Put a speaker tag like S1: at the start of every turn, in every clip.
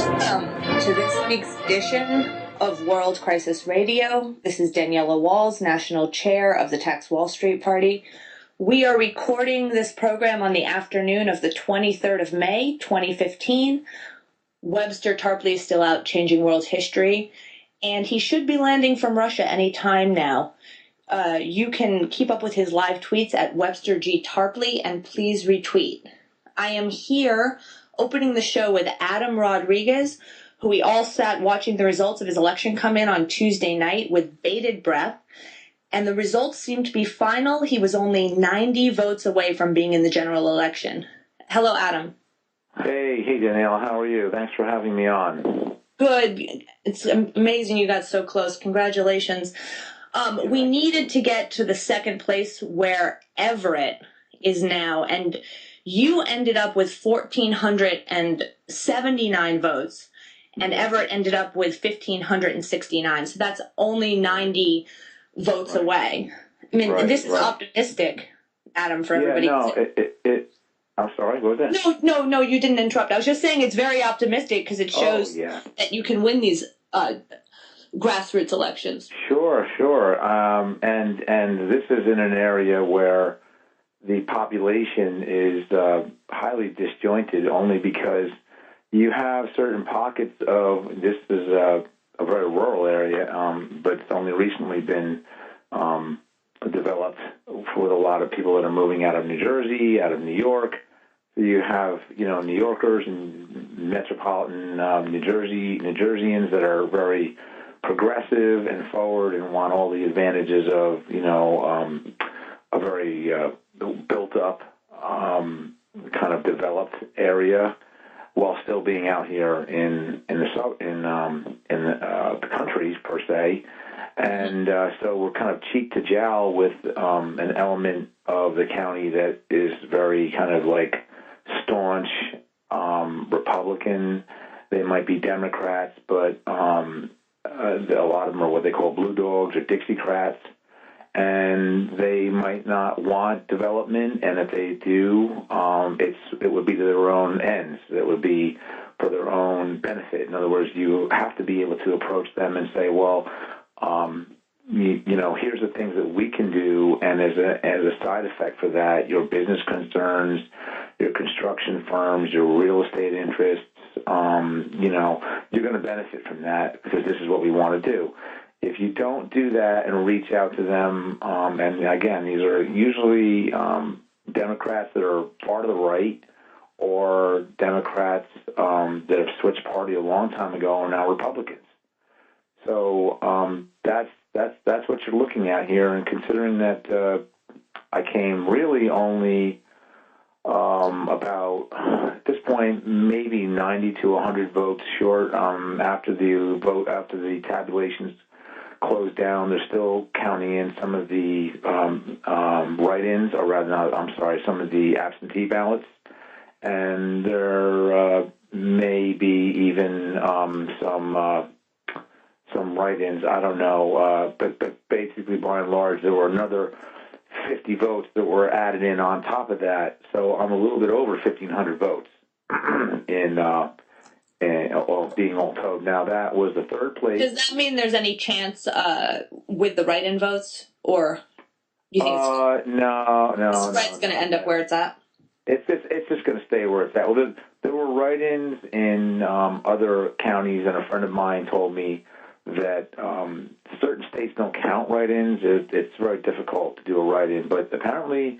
S1: Welcome to this week's edition of World Crisis Radio. This is Daniela Walls, National Chair of the Tax Wall Street Party. We are recording this program on the afternoon of the 23rd of May, 2015. Webster Tarpley is still out changing world history, and he should be landing from Russia any time now. You can keep up with his live tweets at Webster G. Tarpley, and please retweet. I am here opening the show with Adam Rodriguez, who we all sat watching the results of his election come in on Tuesday night with bated breath. And the results seemed to be final. He was only 90 votes away from being in the general election. Hello, Adam.
S2: Hey, Daniela. How are you? Thanks for having me on.
S1: Good. It's amazing you got so close. Congratulations. We needed to get to the second place where Everett is now, and you ended up with 1,479 votes, and Everett ended up with 1,569. So that's only 90 votes away. I mean, this is optimistic, Adam, for everybody.
S2: I'm sorry, what was that?
S1: No, you didn't interrupt. I was just saying it's very optimistic because it shows that you can win these grassroots elections.
S2: Sure. And this is in an area where the population is highly disjointed only because you have certain pockets of, this is a very rural area, but it's only recently been developed with a lot of people that are moving out of New Jersey, out of New York. So you have, New Yorkers and metropolitan New Jerseyans that are very progressive and forward and want all the advantages of, a very built up, kind of developed area, while still being out here in the countries per se, and so we're kind of cheek to jowl with an element of the county that is very kind of like staunch Republican. They might be Democrats, but a lot of them are what they call blue dogs or Dixiecrats. And they might not want development, and if they do, it would be to their own ends. It would be for their own benefit. In other words, you have to be able to approach them and say, well, here's the things that we can do, and as a side effect for that, your business concerns, your construction firms, your real estate interests, you're going to benefit from that because this is what we want to do. If you don't do that and reach out to them, and again, these are usually Democrats that are far to the right or Democrats that have switched party a long time ago and now Republicans. So that's what you're looking at here. And considering that I came really only about, at this point, maybe 90 to 100 votes short after the tabulations closed down. They're still counting in some of the write-ins, or rather not, some of the absentee ballots. And there may be even some write-ins, I don't know. But basically, by and large, there were another 50 votes that were added in on top of that. So I'm a little bit over 1,500 votes being all told. Now, that was the third place.
S1: Does that mean there's any chance with the write-in votes, or do you think
S2: no,
S1: the spread's going to end up where it's at?
S2: It's just going to stay where it's at. Well, there were write-ins in other counties, and a friend of mine told me that certain states don't count write-ins. It's very difficult to do a write-in, but apparently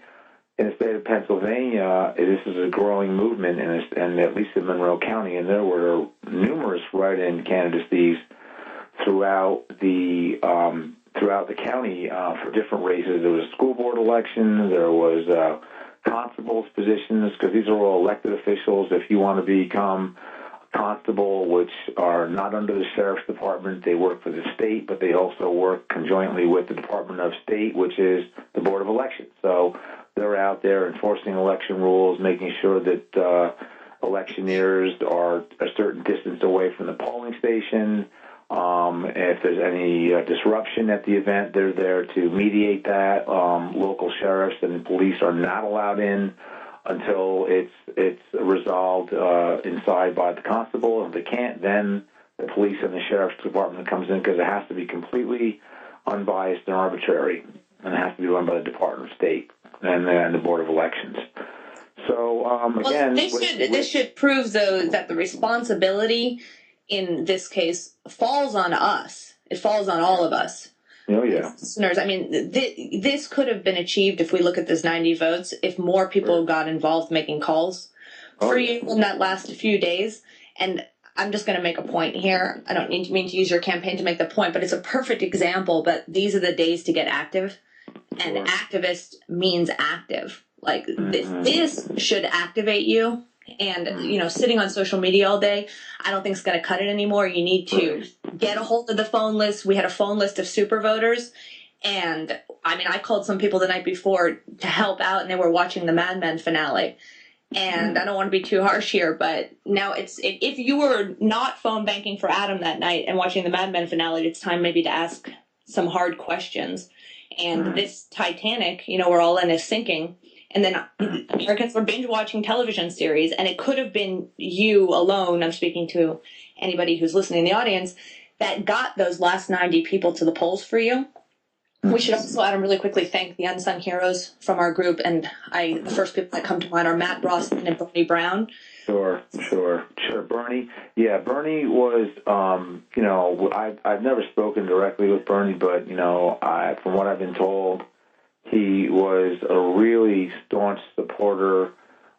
S2: in the state of Pennsylvania, this is a growing movement, and at least in Monroe County, and there were numerous write-in candidacies throughout the county for different races. There was a school board election. There was constables positions, because these are all elected officials. If you want to become a constable, which are not under the sheriff's department, they work for the state, but they also work conjointly with the Department of State, which is the Board of Elections. So they're out there enforcing election rules, making sure that electioneers are a certain distance away from the polling station. If there's any disruption at the event, they're there to mediate that. Local sheriffs and police are not allowed in until it's resolved inside by the constable. If they can't, then the police and the sheriff's department comes in, because it has to be completely unbiased and arbitrary, and it has to be run by the Department of State and the Board of Elections. So again,
S1: this should prove, though, that the responsibility in this case falls on us. It falls on all of us.
S2: Oh, yeah.
S1: Listeners, I mean, this could have been achieved if we look at this 90 votes, if more people got involved making calls for you in that last few days. And I'm just going to make a point here. I don't mean to use your campaign to make the point, but it's a perfect example. But these are the days to get active. And activist means active. Like, this should activate you. And, you know, sitting on social media all day, I don't think it's going to cut it anymore. You need to get a hold of the phone list. We had a phone list of super voters. And, I mean, I called some people the night before to help out, and they were watching the Mad Men finale. And I don't want to be too harsh here, but now if you were not phone banking for Adam that night and watching the Mad Men finale, it's time maybe to ask some hard questions. And this Titanic, you know, we're all in, is sinking. And then Americans were binge watching television series, and it could have been you alone. I'm speaking to anybody who's listening in the audience that got those last 90 people to the polls for you. We should also, Adam, really quickly thank the unsung heroes from our group. And the first people that come to mind are Matt Rossman and Bernie Brown.
S2: Sure. Bernie. Yeah, Bernie was, you know, I've never spoken directly with Bernie, but, you know, from what I've been told, he was a really staunch supporter,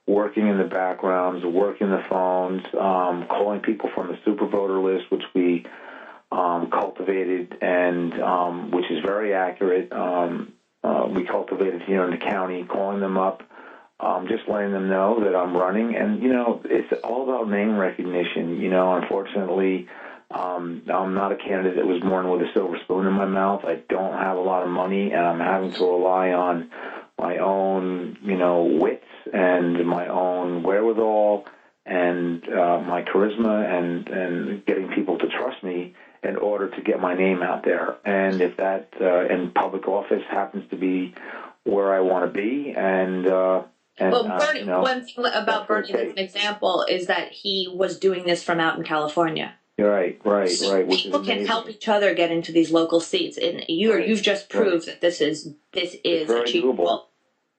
S2: working in the backgrounds, working the phones, calling people from the super voter list, which we cultivated, and which is very accurate. We cultivated here in the county, calling them up, just letting them know that I'm running. And, you know, it's all about name recognition. You know, unfortunately, I'm not a candidate that was born with a silver spoon in my mouth. I don't have a lot of money, and I'm having to rely on my own, you know, wits and my own wherewithal and my charisma and getting people to trust me in order to get my name out there. And if that in public office happens to be where I want to be, well,
S1: Bernie,
S2: you know,
S1: one thing about Bernie as an example is that he was doing this from out in California.
S2: Right.
S1: People can help each other get into these local seats, and you've just proved that this is achievable.
S2: Doable.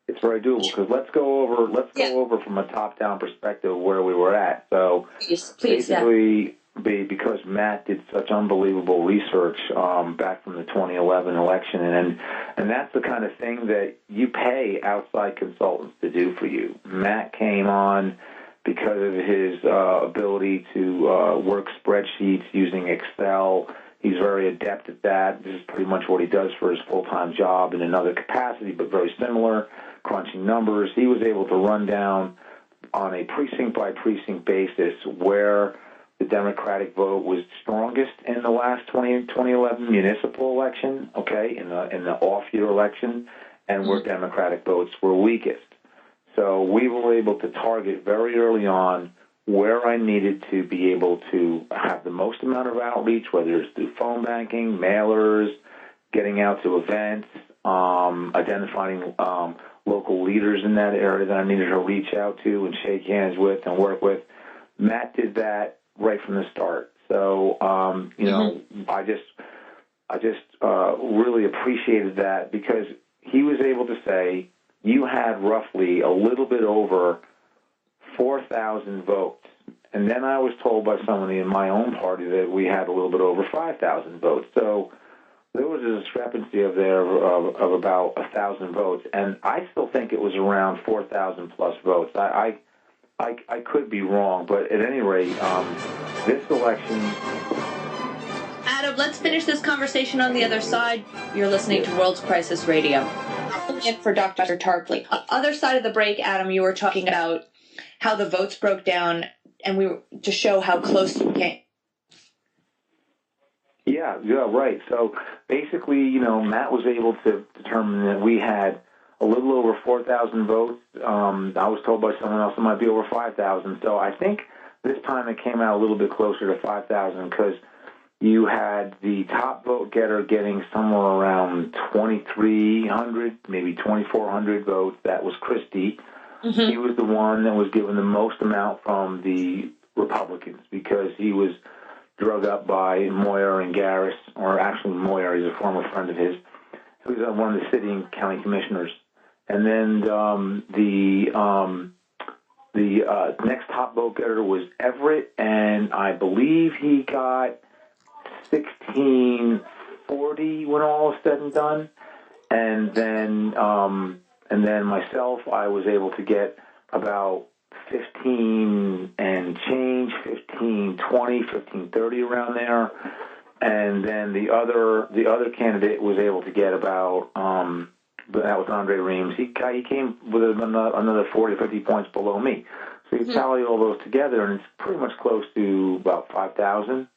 S2: It's very doable, because let's go over from a top-down perspective where we were at. So basically, because Matt did such unbelievable research back from the 2011 election, and that's the kind of thing that you pay outside consultants to do for you. Matt came on because of his ability to work spreadsheets using Excel. He's very adept at that. This is pretty much what he does for his full-time job in another capacity, but very similar, crunching numbers. He was able to run down on a precinct-by-precinct basis where the Democratic vote was strongest in the last 2011 municipal election, okay, in the off-year election, and where Democratic votes were weakest. So we were able to target very early on where I needed to be able to have the most amount of outreach, whether it's through phone banking, mailers, getting out to events, identifying local leaders in that area that I needed to reach out to and shake hands with and work with. Matt did that right from the start. So, you know, I just really appreciated that, because he was able to say, you had roughly a little bit over 4,000 votes. And then I was told by somebody in my own party that we had a little bit over 5,000 votes. So there was a discrepancy of about 1,000 votes. And I still think it was around 4,000 plus votes. I could be wrong, but at any rate, this election...
S1: Adam, let's finish this conversation on the other side. You're listening to World Crisis Radio. In for Dr. Tarpley. Other side of the break, Adam, you were talking about how the votes broke down, and we were to show how close you came.
S2: Yeah, right. So basically, you know, Matt was able to determine that we had a little over 4,000 votes. I was told by someone else it might be over 5,000. So I think this time it came out a little bit closer to 5,000, because you had the top vote getter getting somewhere around 2,300, maybe 2,400 votes. That was Christie.
S1: Mm-hmm.
S2: He was the one that was given the most amount from the Republicans because he was drug up by Moyer and Garris, or actually Moyer, he's a former friend of his, who was one of the sitting county commissioners. And then the next top vote getter was Everett, and I believe he got 1640 when all is said and done. And then myself, I was able to get about 15 and change, 1520, 1530 around there. And then the other candidate was able to get about but that was Andre Reams. He came with another 40 or 50 points below me. So you tally all those together, and it's pretty much close to about 5,000.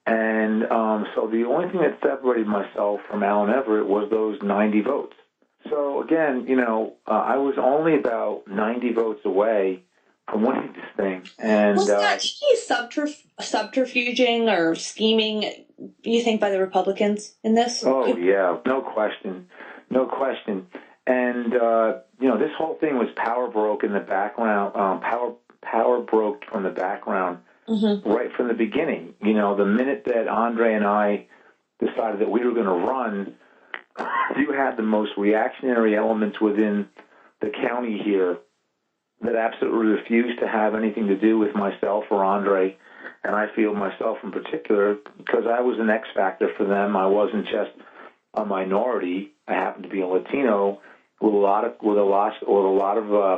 S2: And so the only thing that separated myself from Alan Everett was those 90 votes. So again, I was only about 90 votes away from winning this thing. And
S1: was that subterfuging or scheming, you think, by the Republicans in this?
S2: Oh, yeah, no question. No question. And, this whole thing was power broke in the background, power broke from the background right from the beginning. The minute that Andre and I decided that we were going to run, you had the most reactionary elements within the county here that absolutely refused to have anything to do with myself or Andre. And I feel myself in particular, because I was an X factor for them. I wasn't just a minority. I happened to be a Latino with a lot of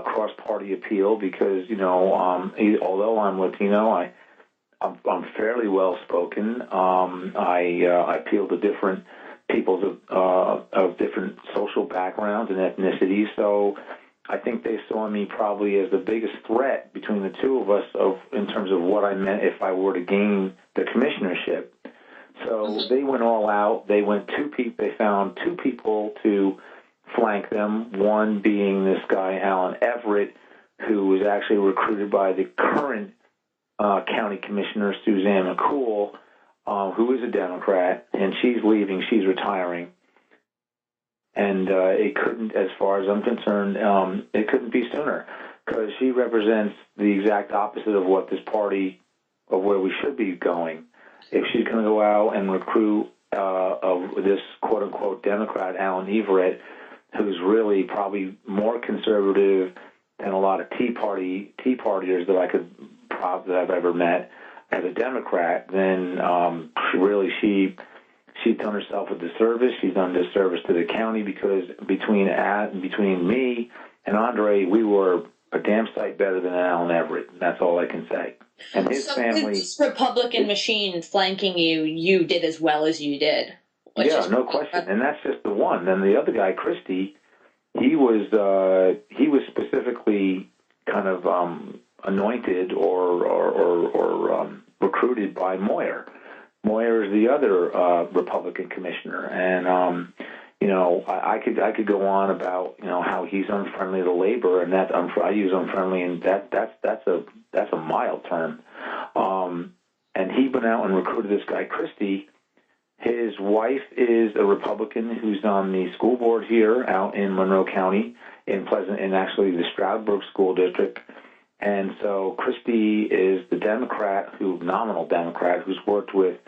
S2: cross-party appeal because although I'm Latino, I'm fairly well spoken. I appeal to different peoples of different social backgrounds and ethnicities. So I think they saw me probably as the biggest threat between the two of us in terms of what I meant if I were to gain the commissionership. So they went all out. They found two people to flank them, one being this guy, Alan Everett, who was actually recruited by the current county commissioner, Suzanne McCool, who is a Democrat, and she's leaving. She's retiring. And it couldn't, as far as I'm concerned, it couldn't be sooner because she represents the exact opposite of what this party, of where we should be going. If she's going to go out and recruit this quote-unquote Democrat, Alan Everett, who's really probably more conservative than a lot of Tea Partiers that I've ever met as a Democrat, then she's done herself a disservice. She's done disservice to the county because between me and Andre, we were a damn sight better than Alan Everett. That's all I can say. And his family,
S1: this Republican machine flanking you, you did as well as you did.
S2: Yeah, no question. And that's just the one. Then the other guy, Christie, he was specifically kind of anointed or recruited by Moyer. Moyer is the other Republican commissioner, and I could go on about how he's unfriendly to labor, and that I use unfriendly, and that's a mild term. And he went out and recruited this guy Christie. His wife is a Republican who's on the school board here out in Monroe County in actually the Stroudsburg School District. And so Christie is the nominal Democrat, who's worked with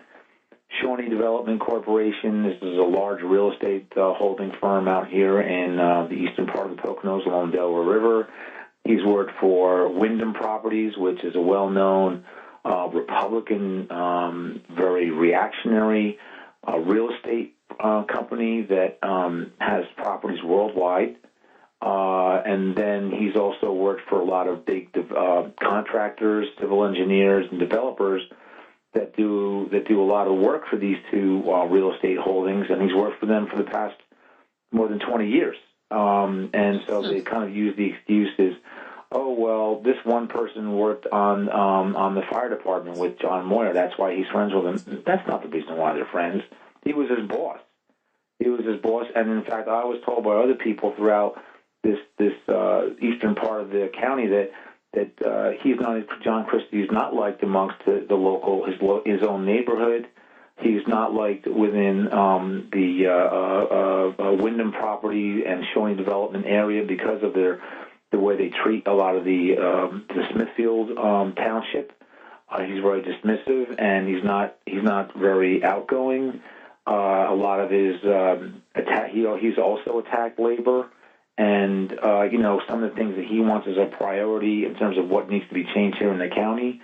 S2: Shawnee Development Corporation. This is a large real estate holding firm out here in the eastern part of the Poconos along the Delaware River. He's worked for Wyndham Properties, which is a well-known Republican, very reactionary real estate company that has properties worldwide. And then he's also worked for a lot of big contractors, civil engineers, and developers that do a lot of work for these two real estate holdings, and he's worked for them for the past more than 20 years. And so they kind of use the excuses, oh, well, this one person worked on the fire department with John Moyer. That's why he's friends with him. That's not the reason why they're friends. He was his boss. And in fact, I was told by other people throughout this eastern part of the county that John Christie is not liked amongst the local his own neighborhood. He's not liked within the Wyndham property and Shawnee development area because of their the way they treat a lot of the Smithfield township. He's very dismissive, and he's not very outgoing. A lot of his attack. He's also attacked labor, and some of the things that he wants as a priority in terms of what needs to be changed here in the county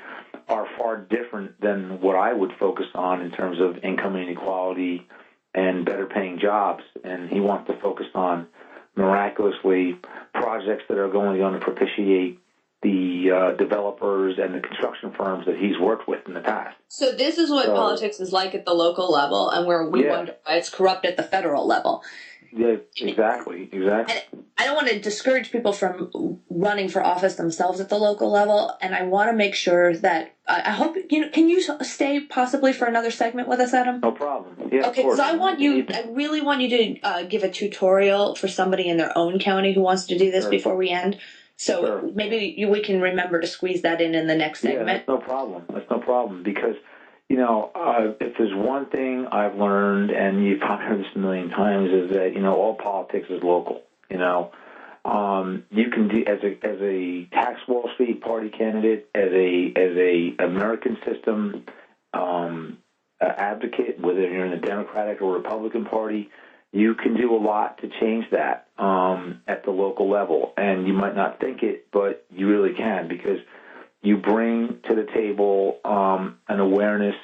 S2: are far different than what I would focus on in terms of income inequality and better paying jobs. And he wants to focus on miraculously projects that are going to propitiate the developers and the construction firms that he's worked with in the past.
S1: So this is what politics is like at the local level, and where we wonder why it's corrupt at the federal level.
S2: Yeah, exactly.
S1: And I don't want to discourage people from running for office themselves at the local level, and I want to make sure that I hope can you stay possibly for another segment with us, Adam?
S2: No problem. Yeah.
S1: Okay, because I really want you to give a tutorial for somebody in their own county who wants to do this before we end. So maybe we can remember to squeeze that in the next segment.
S2: Yeah, that's no problem. Because if there's one thing I've learned, and you've probably heard this a million times, is that all politics is local. You can do as a tax Wall Street party candidate, as a American system advocate, whether you're in the Democratic or Republican Party, you can do a lot to change that at the local level. And you might not think it, but you really can, because you bring to the table an awareness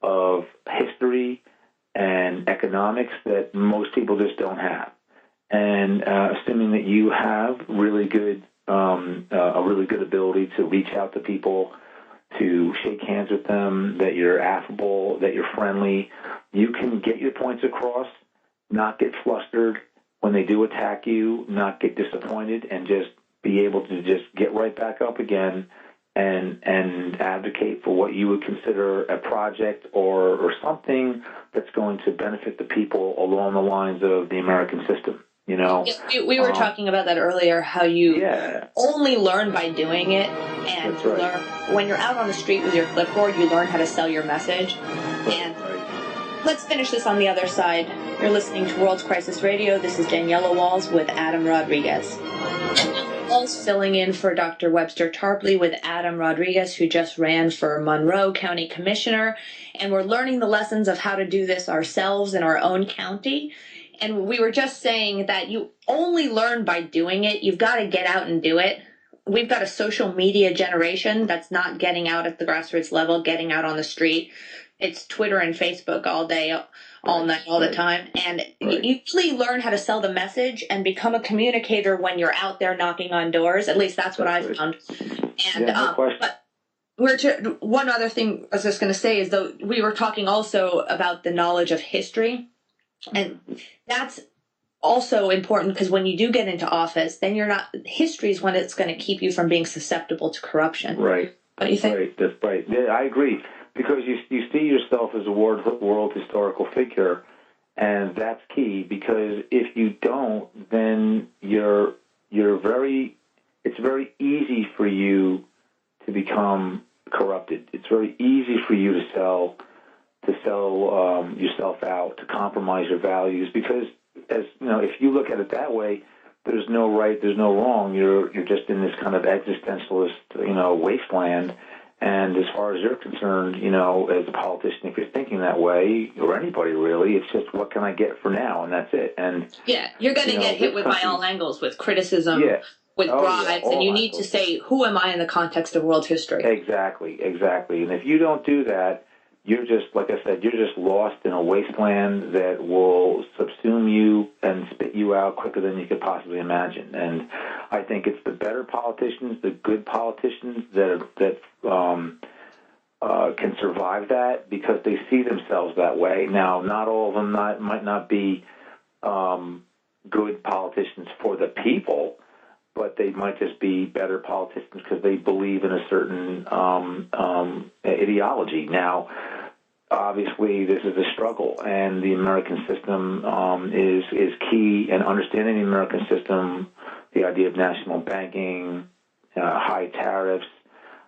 S2: of history and economics that most people just don't have. And assuming that you have a really good ability to reach out to people, to shake hands with them, that you're affable, that you're friendly, you can get your points across, not get flustered when they do attack you, not get disappointed, and just be able to just get right back up again and advocate for what you would consider a project or something that's going to benefit the people along the lines of the American system.
S1: Yes, we were talking about that earlier, how you only learn by doing it, and learn when you're out on the street with your clipboard, you learn how to sell your message. And let's finish this on the other side. You're listening to World's Crisis Radio. This is Daniela Walls with Adam Rodriguez. Walls filling in for Dr. Webster Tarpley with Adam Rodriguez, who just ran for Monroe County Commissioner. And we're learning the lessons of how to do this ourselves in our own county. And we were just saying that you only learn by doing it. You've got to get out and do it. We've got a social media generation that's not getting out at the grassroots level, getting out on the street. It's Twitter and Facebook all day, all night, all the time. And you really learn how to sell the message and become a communicator when you're out there knocking on doors. At least that's what I've found. And but one other thing I was just going to say is, though, we were talking also about the knowledge of history. And that's also important, because when you do get into office, then history is when it's going to keep you from being susceptible to corruption.
S2: Right.
S1: What do you think?
S2: Right. That's right. Yeah, I agree. Because you see yourself as a world historical figure, and that's key. Because if you don't, then it's very easy for you to become corrupted. It's very easy for you to sell yourself out, to compromise your values. Because if you look at it that way, there's no right, there's no wrong. You're just in this kind of existentialist, wasteland. And as far as you're concerned, as a politician, if you're thinking that way, or anybody really, it's just, what can I get for now? And that's it. And
S1: you're going to get hit with by all angles, with criticism, with bribes, and you need to say, who am I in the context of world history?
S2: Exactly. And if you don't do that, you're just, like I said, you're just lost in a wasteland that will subsume you and spit you out quicker than you could possibly imagine. And I think it's the better politicians, the good politicians that can survive that, because they see themselves that way. Now, not all of them might not be good politicians for the people, but they might just be better politicians because they believe in a certain ideology. Now, obviously, this is a struggle, and the American system is key. And understanding the American system, the idea of national banking, high tariffs,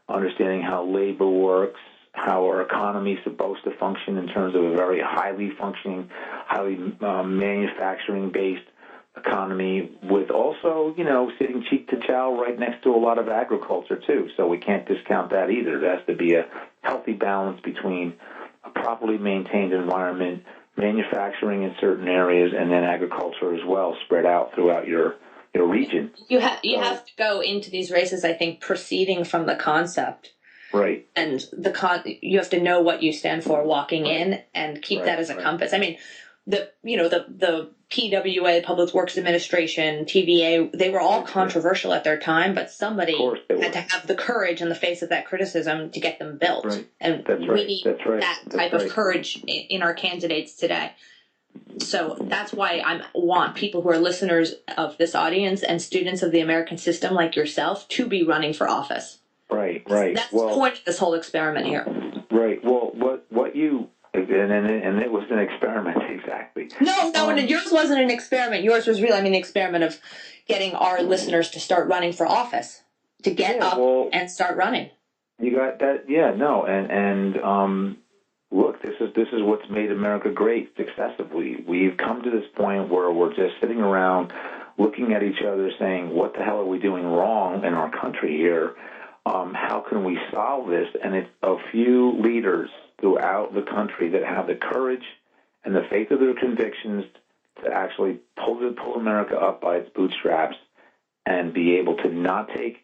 S2: understanding how labor works, how our economy is supposed to function in terms of a very highly functioning, highly manufacturing-based economy with also, sitting cheek to jowl right next to a lot of agriculture too. So we can't discount that either. There has to be a healthy balance between a properly maintained environment, manufacturing in certain areas, and then agriculture as well, spread out throughout your region.
S1: You have to go into these races, I think, proceeding from the concept.
S2: Right.
S1: And you have to know what you stand for walking in and keep that as a compass. I mean, the PWA, Public Works Administration, TVA, they were all controversial at their time, but somebody had to have the courage in the face of that criticism to get them built.
S2: Right.
S1: And we need that type of courage in our candidates today. So that's why I want people who are listeners of this audience and students of the American system like yourself to be running for office.
S2: Right.
S1: That's the point of this whole experiment here.
S2: Right. Well, what you... And it was an experiment, exactly.
S1: No, and yours wasn't an experiment. Yours was real. I mean, the experiment of getting our listeners to start running for office, to get up and start running.
S2: You got that? Yeah, no, and look, this is what's made America great successively. We've come to this point where we're just sitting around looking at each other saying, what the hell are we doing wrong in our country here? How can we solve this? And it's a few leaders throughout the country that have the courage and the faith of their convictions to actually pull America up by its bootstraps and be able to not take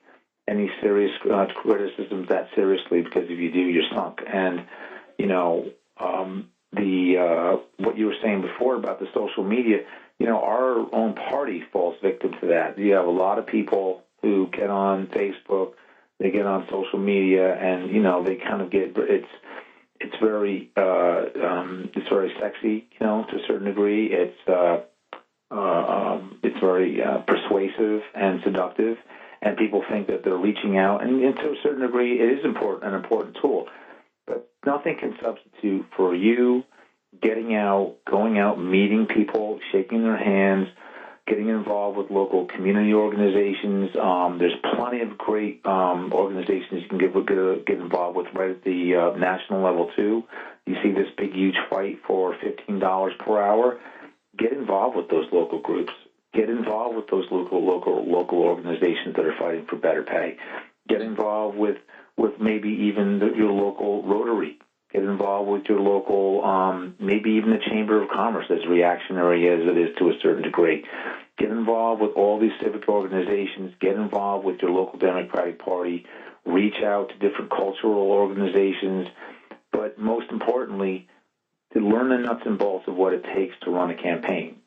S2: any serious criticisms that seriously, because if you do, you're sunk. And, what you were saying before about the social media, our own party falls victim to that. You have a lot of people who get on Facebook, they get on social media, and, they kind of get, it's very sexy, to a certain degree. It's very persuasive and seductive, and people think that they're reaching out, and to a certain degree, it is an important tool. But nothing can substitute for you getting out, going out, meeting people, shaking their hands, getting involved with local community organizations. There's plenty of great organizations you can get involved with right at the national level too. You see this big, huge fight for $15 per hour. Get involved with those local groups. Get involved with those local organizations that are fighting for better pay. Get involved with maybe even your local Rotary. Get involved with your local, maybe even the Chamber of Commerce, as reactionary as it is to a certain degree. Get involved with all these civic organizations. Get involved with your local Democratic Party. Reach out to different cultural organizations. But most importantly, to learn the nuts and bolts of what it takes to run a campaign.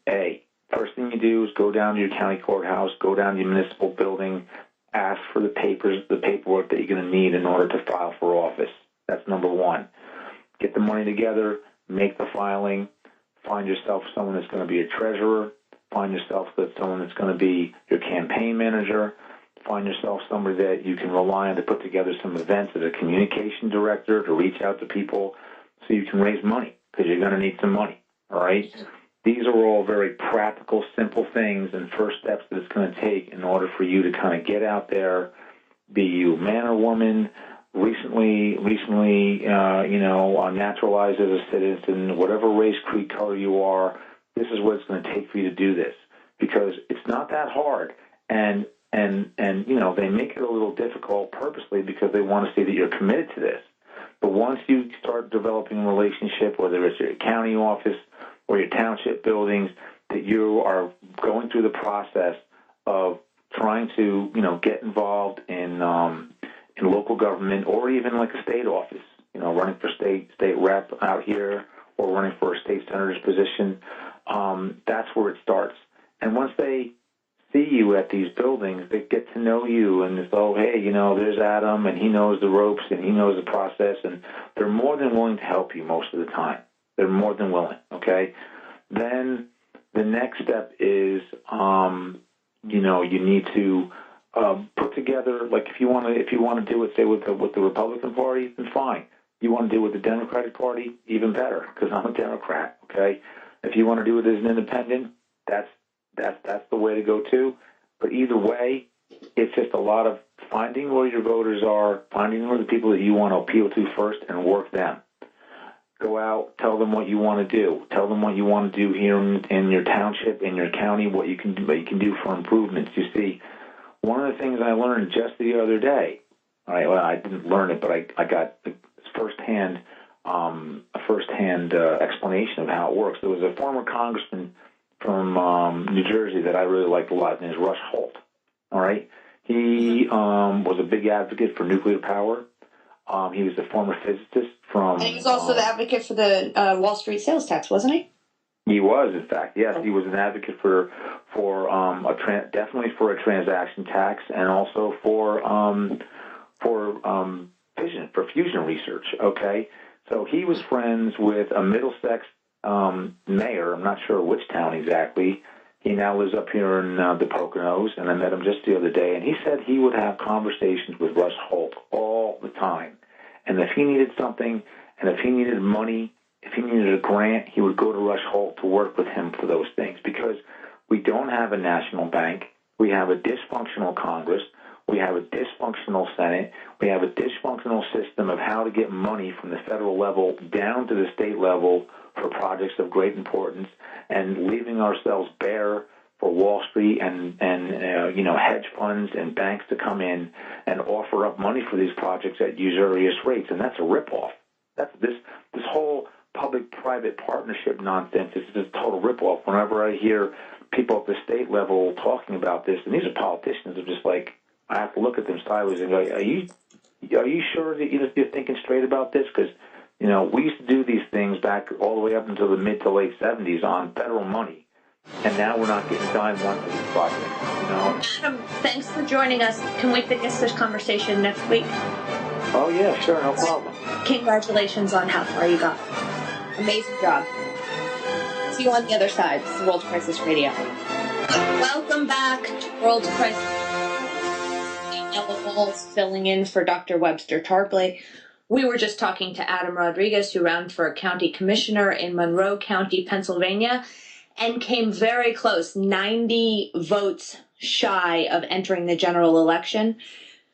S2: First thing you do is go down to your county courthouse, go down to your municipal building, ask for the paperwork that you're going to need in order to file for office. That's number one. Get the money together, make the filing, find yourself someone that's going to be a treasurer, find yourself someone that's going to be your campaign manager, find yourself somebody that you can rely on to put together some events as a communication director to reach out to people so you can raise money, because you're going to need some money, all right? These are all very practical, simple things and first steps that it's going to take in order for you to kind of get out there, be you man or woman, recently, naturalized as a citizen, whatever race, creed, color you are. This is what it's going to take for you to do this, because it's not that hard. And they make it a little difficult purposely because they want to see that you're committed to this. But once you start developing a relationship, whether it's your county office or your township buildings, that you are going through the process of trying to, get involved in local government, or even like a state office, running for state rep out here, or running for a state senator's position. That's where it starts. And once they see you at these buildings, they get to know you, and it's, there's Adam, and he knows the ropes, and he knows the process, and they're more than willing to help you most of the time. They're more than willing, okay? Then the next step is, you need to put together, like if you want to do it, say with the Republican Party, then fine. You want to do it with the Democratic Party, even better, because I'm a Democrat, okay? If you want to do it as an independent, that's the way to go too. But either way, it's just a lot of finding where your voters are, finding where the people that you want to appeal to first, and work them. Go out, tell them what you want to do. Tell them what you want to do here in your township, in your county, what you can do for improvements. You see, one of the things I learned just the other day, all right, well, I didn't learn it, but I got a firsthand explanation of how it works. There was a former congressman from New Jersey that I really liked a lot, and his Rush Holt. All right, he was a big advocate for nuclear power. He was a former physicist from.
S1: And he was also the advocate for the Wall Street sales tax, wasn't he?
S2: He was, in fact, yes. He was an advocate for definitely for a transaction tax, and also for fusion research. Okay, so he was friends with a Middlesex mayor. I'm not sure which town exactly. He now lives up here in the Poconos, and I met him just the other day, and he said he would have conversations with Rush Holt all the time. And if he needed something, and if he needed money, if he needed a grant, he would go to Rush Holt to work with him for those things, because we don't have a national bank. We have a dysfunctional Congress. We have a dysfunctional Senate. We have a dysfunctional system of how to get money from the federal level down to the state level for projects of great importance, and leaving ourselves bare for Wall Street and hedge funds and banks to come in and offer up money for these projects at usurious rates, and that's a ripoff. That's this whole public-private partnership nonsense is a total ripoff. Whenever I hear people at the state level talking about this, and these are politicians, are just like, I have to look at them sideways and go, are you sure that you're thinking straight about this? Because we used to do these things back all the way up until the mid to late 70s on federal money, and now we're not getting dime one for these projects.
S1: Adam, thanks for joining us. Can we finish this conversation next week?
S2: Oh, yeah, sure, no problem.
S1: Congratulations on how far you got. Amazing job. See you on the other side. This is World Crisis Radio. Welcome back to World Crisis. Daniela Walls filling in for Dr. Webster Tarpley. We were just talking to Adam Rodriguez, who ran for county commissioner in Monroe County, Pennsylvania, and came very close, 90 votes shy of entering the general election.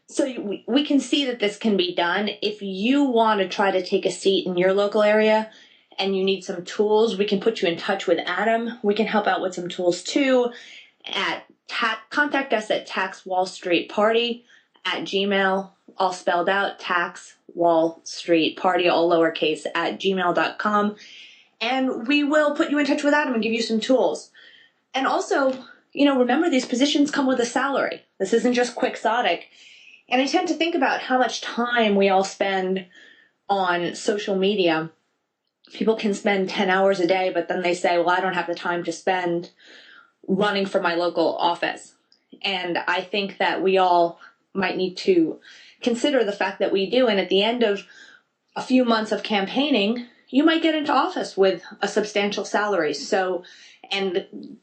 S1: So we can see that this can be done. If you want to try to take a seat in your local area and you need some tools, we can put you in touch with Adam. We can help out with some tools too. Contact us at taxwallstreetparty@gmail.com, all spelled out, taxwallstreetparty, all lowercase, @gmail.com. And we will put you in touch with Adam and give you some tools. And also, remember, these positions come with a salary. This isn't just quixotic. And I tend to think about how much time we all spend on social media. People can spend 10 hours a day, but then they say, well, I don't have the time to spend running for my local office. And I think that we all might need to consider the fact that we do. And at the end of a few months of campaigning, you might get into office with a substantial salary. So, and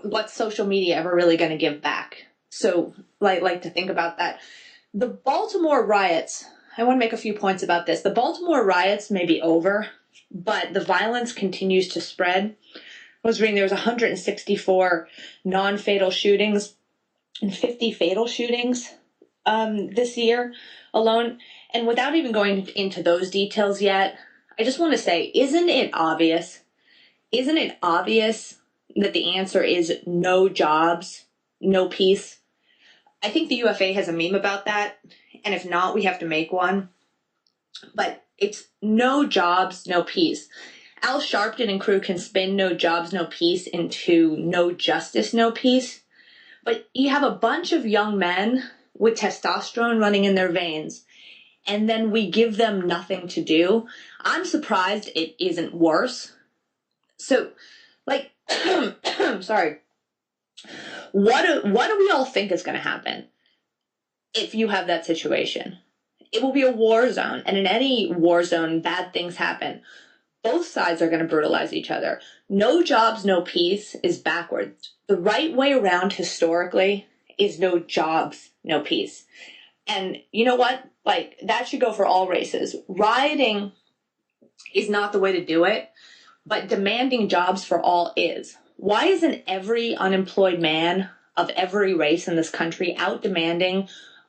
S1: what's social media ever really going to give back? So like to think about that. The Baltimore riots, I want to make a few points about this. The Baltimore riots may be over, but the violence continues to spread. I was reading there was 164 non-fatal shootings and 50 fatal shootings this year alone. And without even going into those details yet, I just want to say, isn't it obvious? Isn't it obvious that the answer is no jobs, no peace? I think the UFA has a meme about that, and if not, we have to make one. But it's no jobs, no peace. Al Sharpton and crew can spin no jobs, no peace into no justice, no peace. But you have a bunch of young men with testosterone running in their veins, and then we give them nothing to do. I'm surprised it isn't worse. So, sorry. What do we all think is going to happen if you have that situation? It will be a war zone, and in any war zone, bad things happen. Both sides are going to brutalize each other. No jobs, no peace is backwards. The right way around historically is no jobs, no peace. And you know what? That should go for all races. Rioting is not the way to do it, but demanding jobs for all is. Why isn't every unemployed man of every race in this country out demanding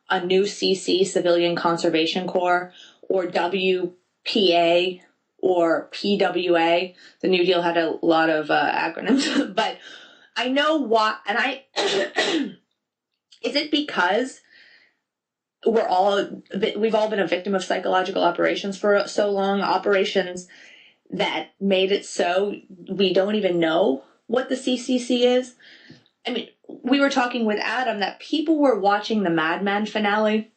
S1: a new CC, Civilian Conservation Corps, or WPA, or PWA. The New Deal had a lot of acronyms, but I know why. And is it because we've all been a victim of psychological operations for so long, operations that made it so we don't even know what the CCC is? I mean, we were talking with Adam that people were watching the Mad Men finale,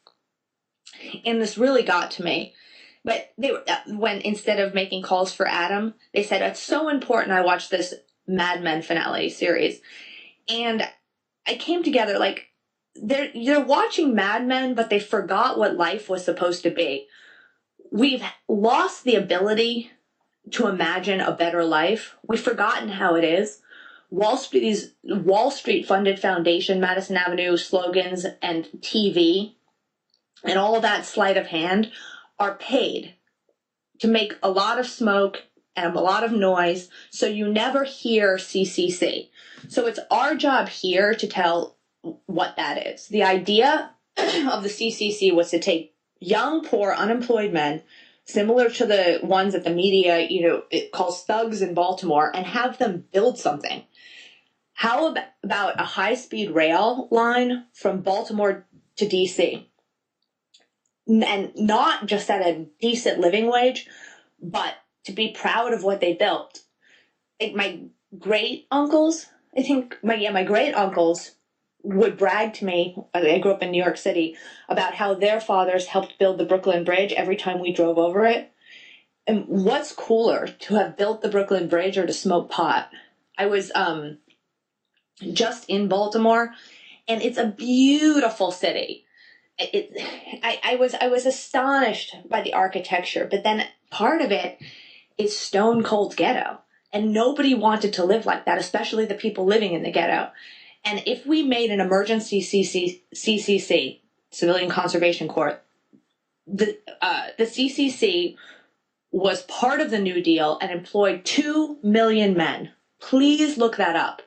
S1: and this really got to me. But they were, when instead of making calls for Adam, they said, it's so important I watched this Mad Men finale series. And I came together like, they're watching Mad Men, but they forgot what life was supposed to be. We've lost the ability to imagine a better life. We've forgotten how it is. These Wall Street funded foundation, Madison Avenue slogans and TV and all of that sleight of hand are paid to make a lot of smoke and a lot of noise, so you never hear CCC. So it's our job here to tell what that is. The idea of the CCC was to take young, poor, unemployed men, similar to the ones that the media, it calls thugs in Baltimore, and have them build something. How about a high-speed rail line from Baltimore to D.C.? And not just at a decent living wage, but to be proud of what they built. Like my great-uncles, my great-uncles would brag to me, I grew up in New York City, about how their fathers helped build the Brooklyn Bridge every time we drove over it. And what's cooler, to have built the Brooklyn Bridge or to smoke pot? I was just in Baltimore, and it's a beautiful city. I was astonished by the architecture, but then part of it is stone cold ghetto, and nobody wanted to live like that, especially the people living in the ghetto. And if we made an emergency CCC, Civilian Conservation Corps, the CCC was part of the New Deal and employed 2 million men. Please look that up.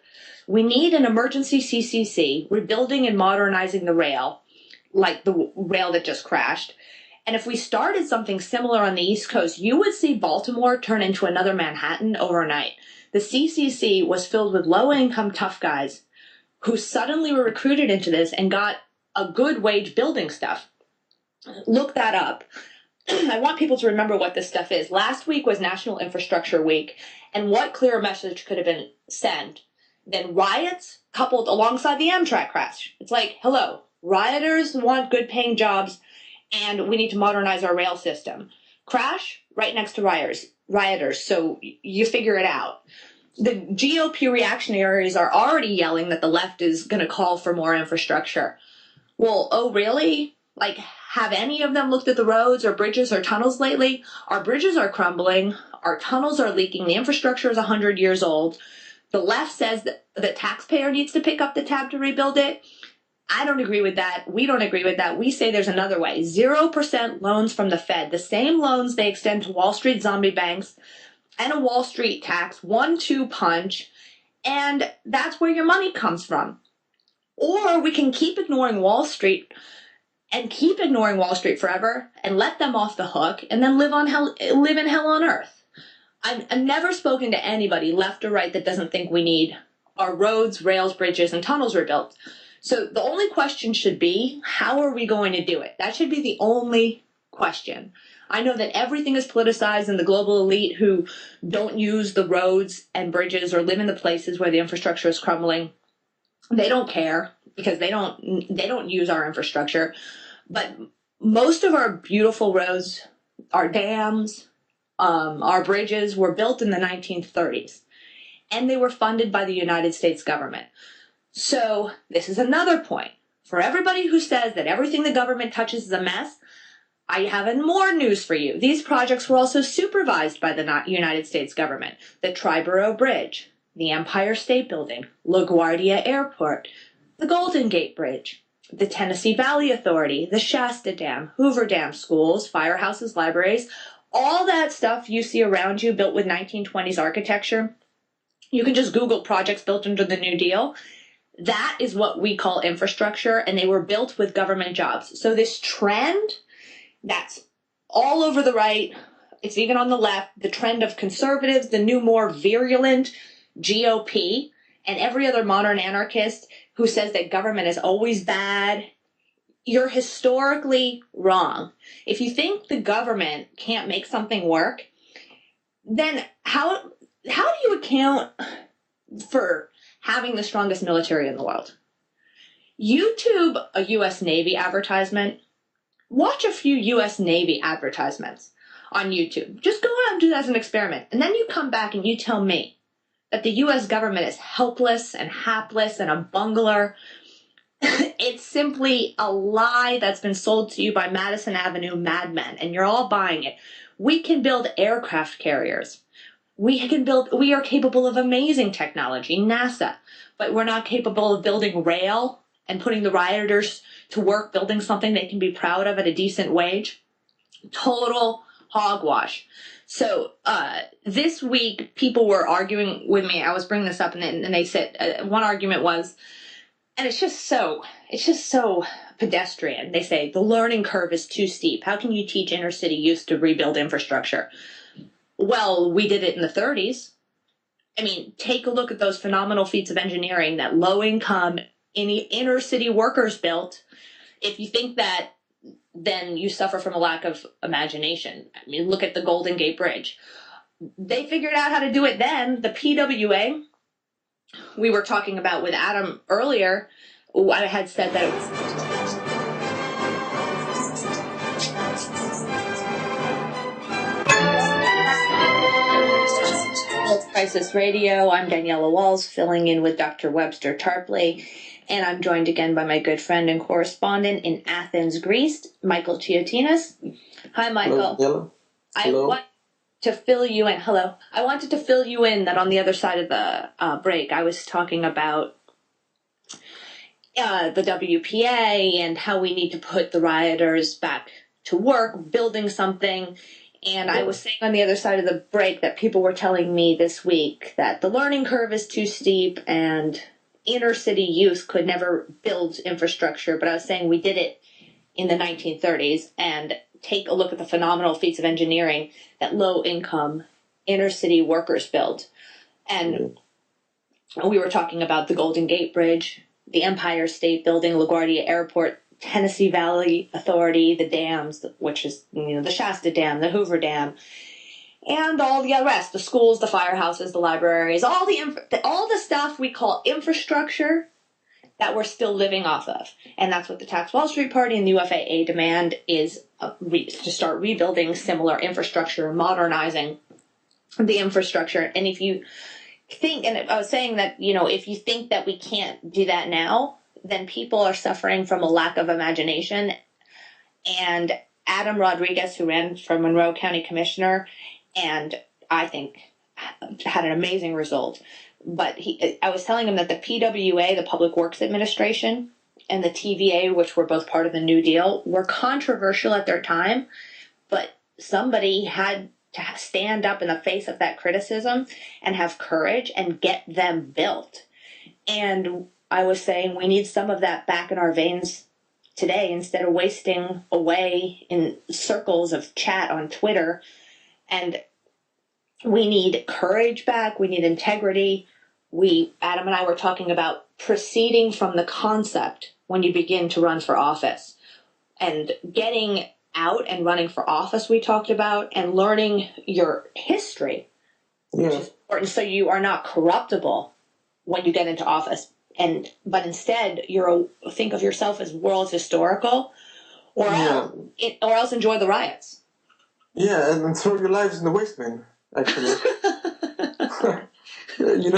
S1: We need an emergency CCC, rebuilding and modernizing the rail, like the rail that just crashed. And if we started something similar on the East Coast, you would see Baltimore turn into another Manhattan overnight. The CCC was filled with low-income tough guys who suddenly were recruited into this and got a good wage building stuff. Look that up. I want people to remember what this stuff is. Last week was National Infrastructure Week, and what clearer message could have been sent than riots coupled alongside the Amtrak crash? It's like, hello, rioters want good paying jobs, and we need to modernize our rail system. Crash right next to rioters, so you figure it out. The GOP reactionaries are already yelling that the left is going to call for more infrastructure. Well, oh really? Like, have any of them looked at the roads or bridges or tunnels lately? Our bridges are crumbling. Our tunnels are leaking. The infrastructure is 100 years old. The left says that the taxpayer needs to pick up the tab to rebuild it. I don't agree with that. We don't agree with that. We say there's another way. 0% loans from the Fed. The same loans they extend to Wall Street zombie banks and a Wall Street tax. 1-2 punch. And that's where your money comes from. Or we can keep ignoring Wall Street and keep ignoring Wall Street forever and let them off the hook and then live in hell on earth. I've never spoken to anybody, left or right, that doesn't think we need our roads, rails, bridges, and tunnels rebuilt. So the only question should be, how are we going to do it? That should be the only question. I know that everything is politicized, and the global elite who don't use the roads and bridges or live in the places where the infrastructure is crumbling, they don't care because they don't use our infrastructure. But most of our beautiful roads, our dams, our bridges were built in the 1930s, and they were funded by the United States government. So this is another point. For everybody who says that everything the government touches is a mess, I have more news for you. These projects were also supervised by the United States government. The Triborough Bridge, the Empire State Building, LaGuardia Airport, the Golden Gate Bridge, the Tennessee Valley Authority, the Shasta Dam, Hoover Dam, schools, firehouses, libraries, all that stuff you see around you built with 1920s architecture. You can just Google projects built under the New Deal. That is what we call infrastructure, and they were built with government jobs. So this trend that's all over the right, it's even on the left, the trend of conservatives, the new, more virulent GOP, and every other modern anarchist who says that government is always bad. You're historically wrong. If you think the government can't make something work, then how do you account for having the strongest military in the world? YouTube a U.S. Navy advertisement. Watch a few U.S. Navy advertisements on YouTube. Just go out and do that as an experiment. And then you come back and you tell me that the U.S. government is helpless and hapless and a bungler. It's simply a lie that's been sold to you by Madison Avenue madmen, and you're all buying it. We can build aircraft carriers. We are capable of amazing technology, NASA, but we're not capable of building rail and putting the rioters to work building something they can be proud of at a decent wage. Total hogwash. So this week, people were arguing with me. I was bringing this up, and they said one argument was, and it's just so pedestrian. They say the learning curve is too steep. How can you teach inner city youth to rebuild infrastructure? Well, we did it in the 30s. I mean, take a look at those phenomenal feats of engineering that low-income inner city workers built. If you think that, then you suffer from a lack of imagination. I mean, look at the Golden Gate Bridge. They figured out how to do it then. The PWA, we were talking about with Adam earlier, I had said that it was... Crisis Radio. I'm Daniela Walls, filling in with Dr. Webster Tarpley, and I'm joined again by my good friend and correspondent in Athens, Greece, Michael Chiotinis. Hi, Michael.
S3: Hello. Hello.
S1: I want to fill you in. Hello. I wanted to fill you in that on the other side of the break, I was talking about the WPA and how we need to put the rioters back to work, building something. And I was saying on the other side of the break that people were telling me this week that the learning curve is too steep and inner city youth could never build infrastructure. But I was saying we did it in the 1930s, and take a look at the phenomenal feats of engineering that low-income inner city workers built. And we were talking about the Golden Gate Bridge, the Empire State Building, LaGuardia Airport, Tennessee Valley Authority, the dams, which is, the Shasta Dam, the Hoover Dam, and all the rest, the schools, the firehouses, the libraries, all the stuff we call infrastructure that we're still living off of. And that's what the Tax Wall Street Party and the UFAA demand is, to start rebuilding similar infrastructure, modernizing the infrastructure. And if you think, and I was saying that, if you think that we can't do that now, then people are suffering from a lack of imagination. And Adam Rodriguez, who ran for Monroe County Commissioner, and I think had an amazing result. But I was telling him that the PWA, the Public Works Administration, and the TVA, which were both part of the New Deal, were controversial at their time, but somebody had to stand up in the face of that criticism and have courage and get them built. And I was saying we need some of that back in our veins today instead of wasting away in circles of chat on Twitter. And we need courage back. We need integrity. Adam and I were talking about proceeding from the concept when you begin to run for office, and getting out and running for office we talked about, and learning your history, which is important, so you are not corruptible when you get into office. But instead, think of yourself as world historical, or else enjoy the riots.
S3: Yeah, and throw your lives in the waste bin, actually. You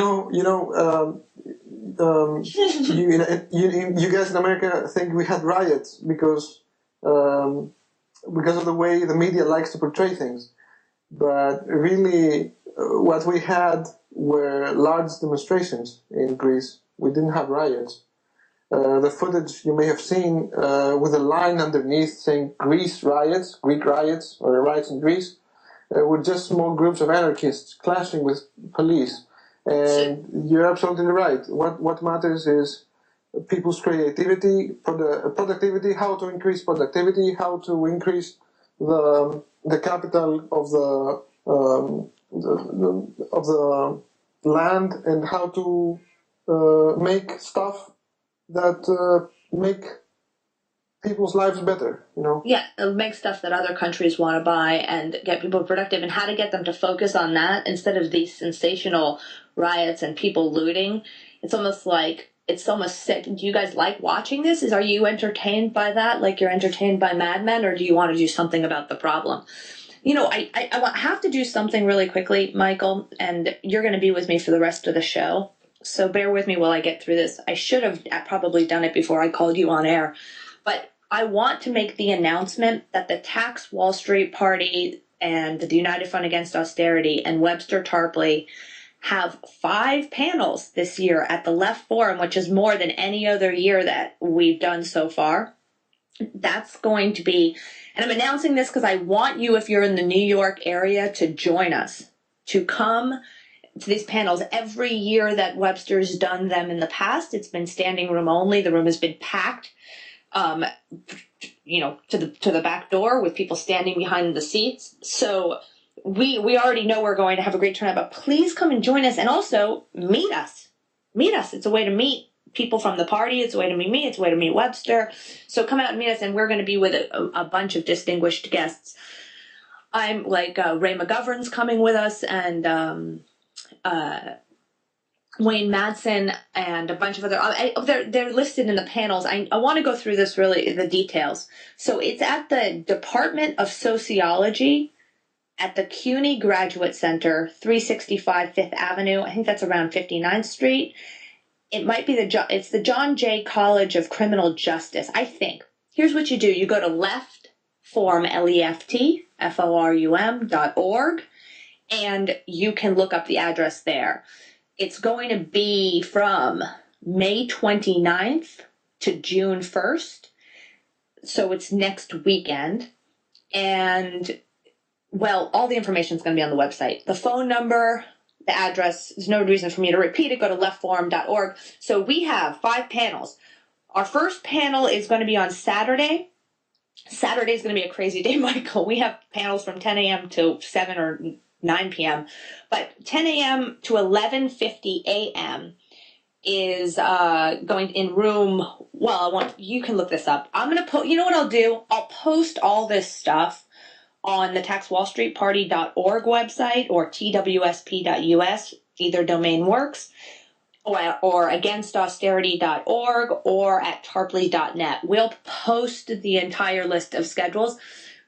S3: guys in America think we had riots because of the way the media likes to portray things. But really, what we had were large demonstrations in Greece. We didn't have riots. The footage you may have seen with a line underneath saying Greek riots, or riots in Greece, were just small groups of anarchists clashing with police. And you're absolutely right. What matters is people's creativity, productivity, how to increase productivity, how to increase the capital of the land, and how to make stuff that make people's lives better, you know?
S1: Yeah, make stuff that other countries want to buy and get people productive, and how to get them to focus on that instead of these sensational riots and people looting. It's almost sick. Do you guys like watching this? Are you entertained by that? Like you're entertained by Mad Men, or do you want to do something about the problem? You know, I have to do something really quickly, Michael, and you're going to be with me for the rest of the show. So bear with me while I get through this. I should have probably done it before I called you on air. But I want to make the announcement that the Tax Wall Street Party and the United Front Against Austerity and Webster Tarpley have 5 panels this year at the Left Forum, which is more than any other year that we've done so far. That's going to be, and I'm announcing this because I want you, if you're in the New York area, to join us, to come to these panels. Every year that Webster's done them in the past, it's been standing room only. The room has been packed. To the back door with people standing behind the seats. So we already know we're going to have a great turnout, but please come and join us, and also meet us. Meet us. It's a way to meet people from the party. It's a way to meet me. It's a way to meet Webster. So come out and meet us, and we're going to be with a bunch of distinguished guests. I'm like Ray McGovern's coming with us, and Wayne Madsen, and a bunch of other, they're listed in the panels. I want to go through this really, the details. So it's at the Department of Sociology at the CUNY Graduate Center, 365 Fifth Avenue. I think that's around 59th Street. It might be it's the John Jay College of Criminal Justice, I think. Here's what you do. You go to leftforum, leftforum.org, and you can look up the address there. It's going to be from May 29th to June 1st. So it's next weekend. And, well, all the information is going to be on the website. The phone number, the address, there's no reason for me to repeat it. Go to leftforum.org. So we have 5 panels. Our first panel is going to be on Saturday. Saturday is going to be a crazy day, Michael. We have panels from 10 a.m. to 7 or 9 p.m. But 10 a.m. to 11:50 a.m. is going in room, you can look this up. I'm going to you know what I'll do? I'll post all this stuff on the taxwallstreetparty.org website or twsp.us. Either domain works. Or againstausterity.org or at tarpley.net. We'll post the entire list of schedules.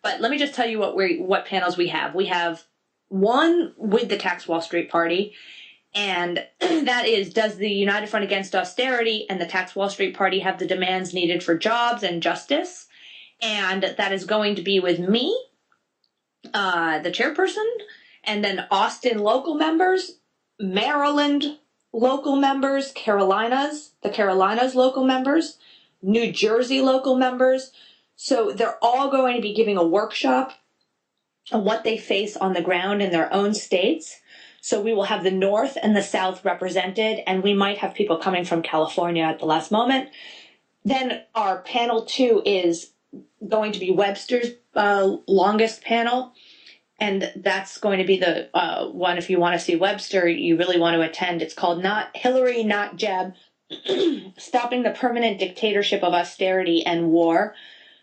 S1: But let me just tell you what panels we have. We have one with the Tax Wall Street Party, and that is, does the United Front Against Austerity and the Tax Wall Street Party have the demands needed for jobs and justice? And that is going to be with me, the chairperson, and then Austin local members, Maryland local members, the Carolinas local members, New Jersey local members. So they're all going to be giving a workshop on what they face on the ground in their own states. So we will have the North and the South represented, and we might have people coming from California at the last moment. Then our panel 2 is going to be Webster's longest panel. And that's going to be the one, if you want to see Webster, you really want to attend. It's called Not Hillary, Not Jeb, Stopping the Permanent Dictatorship of Austerity and War.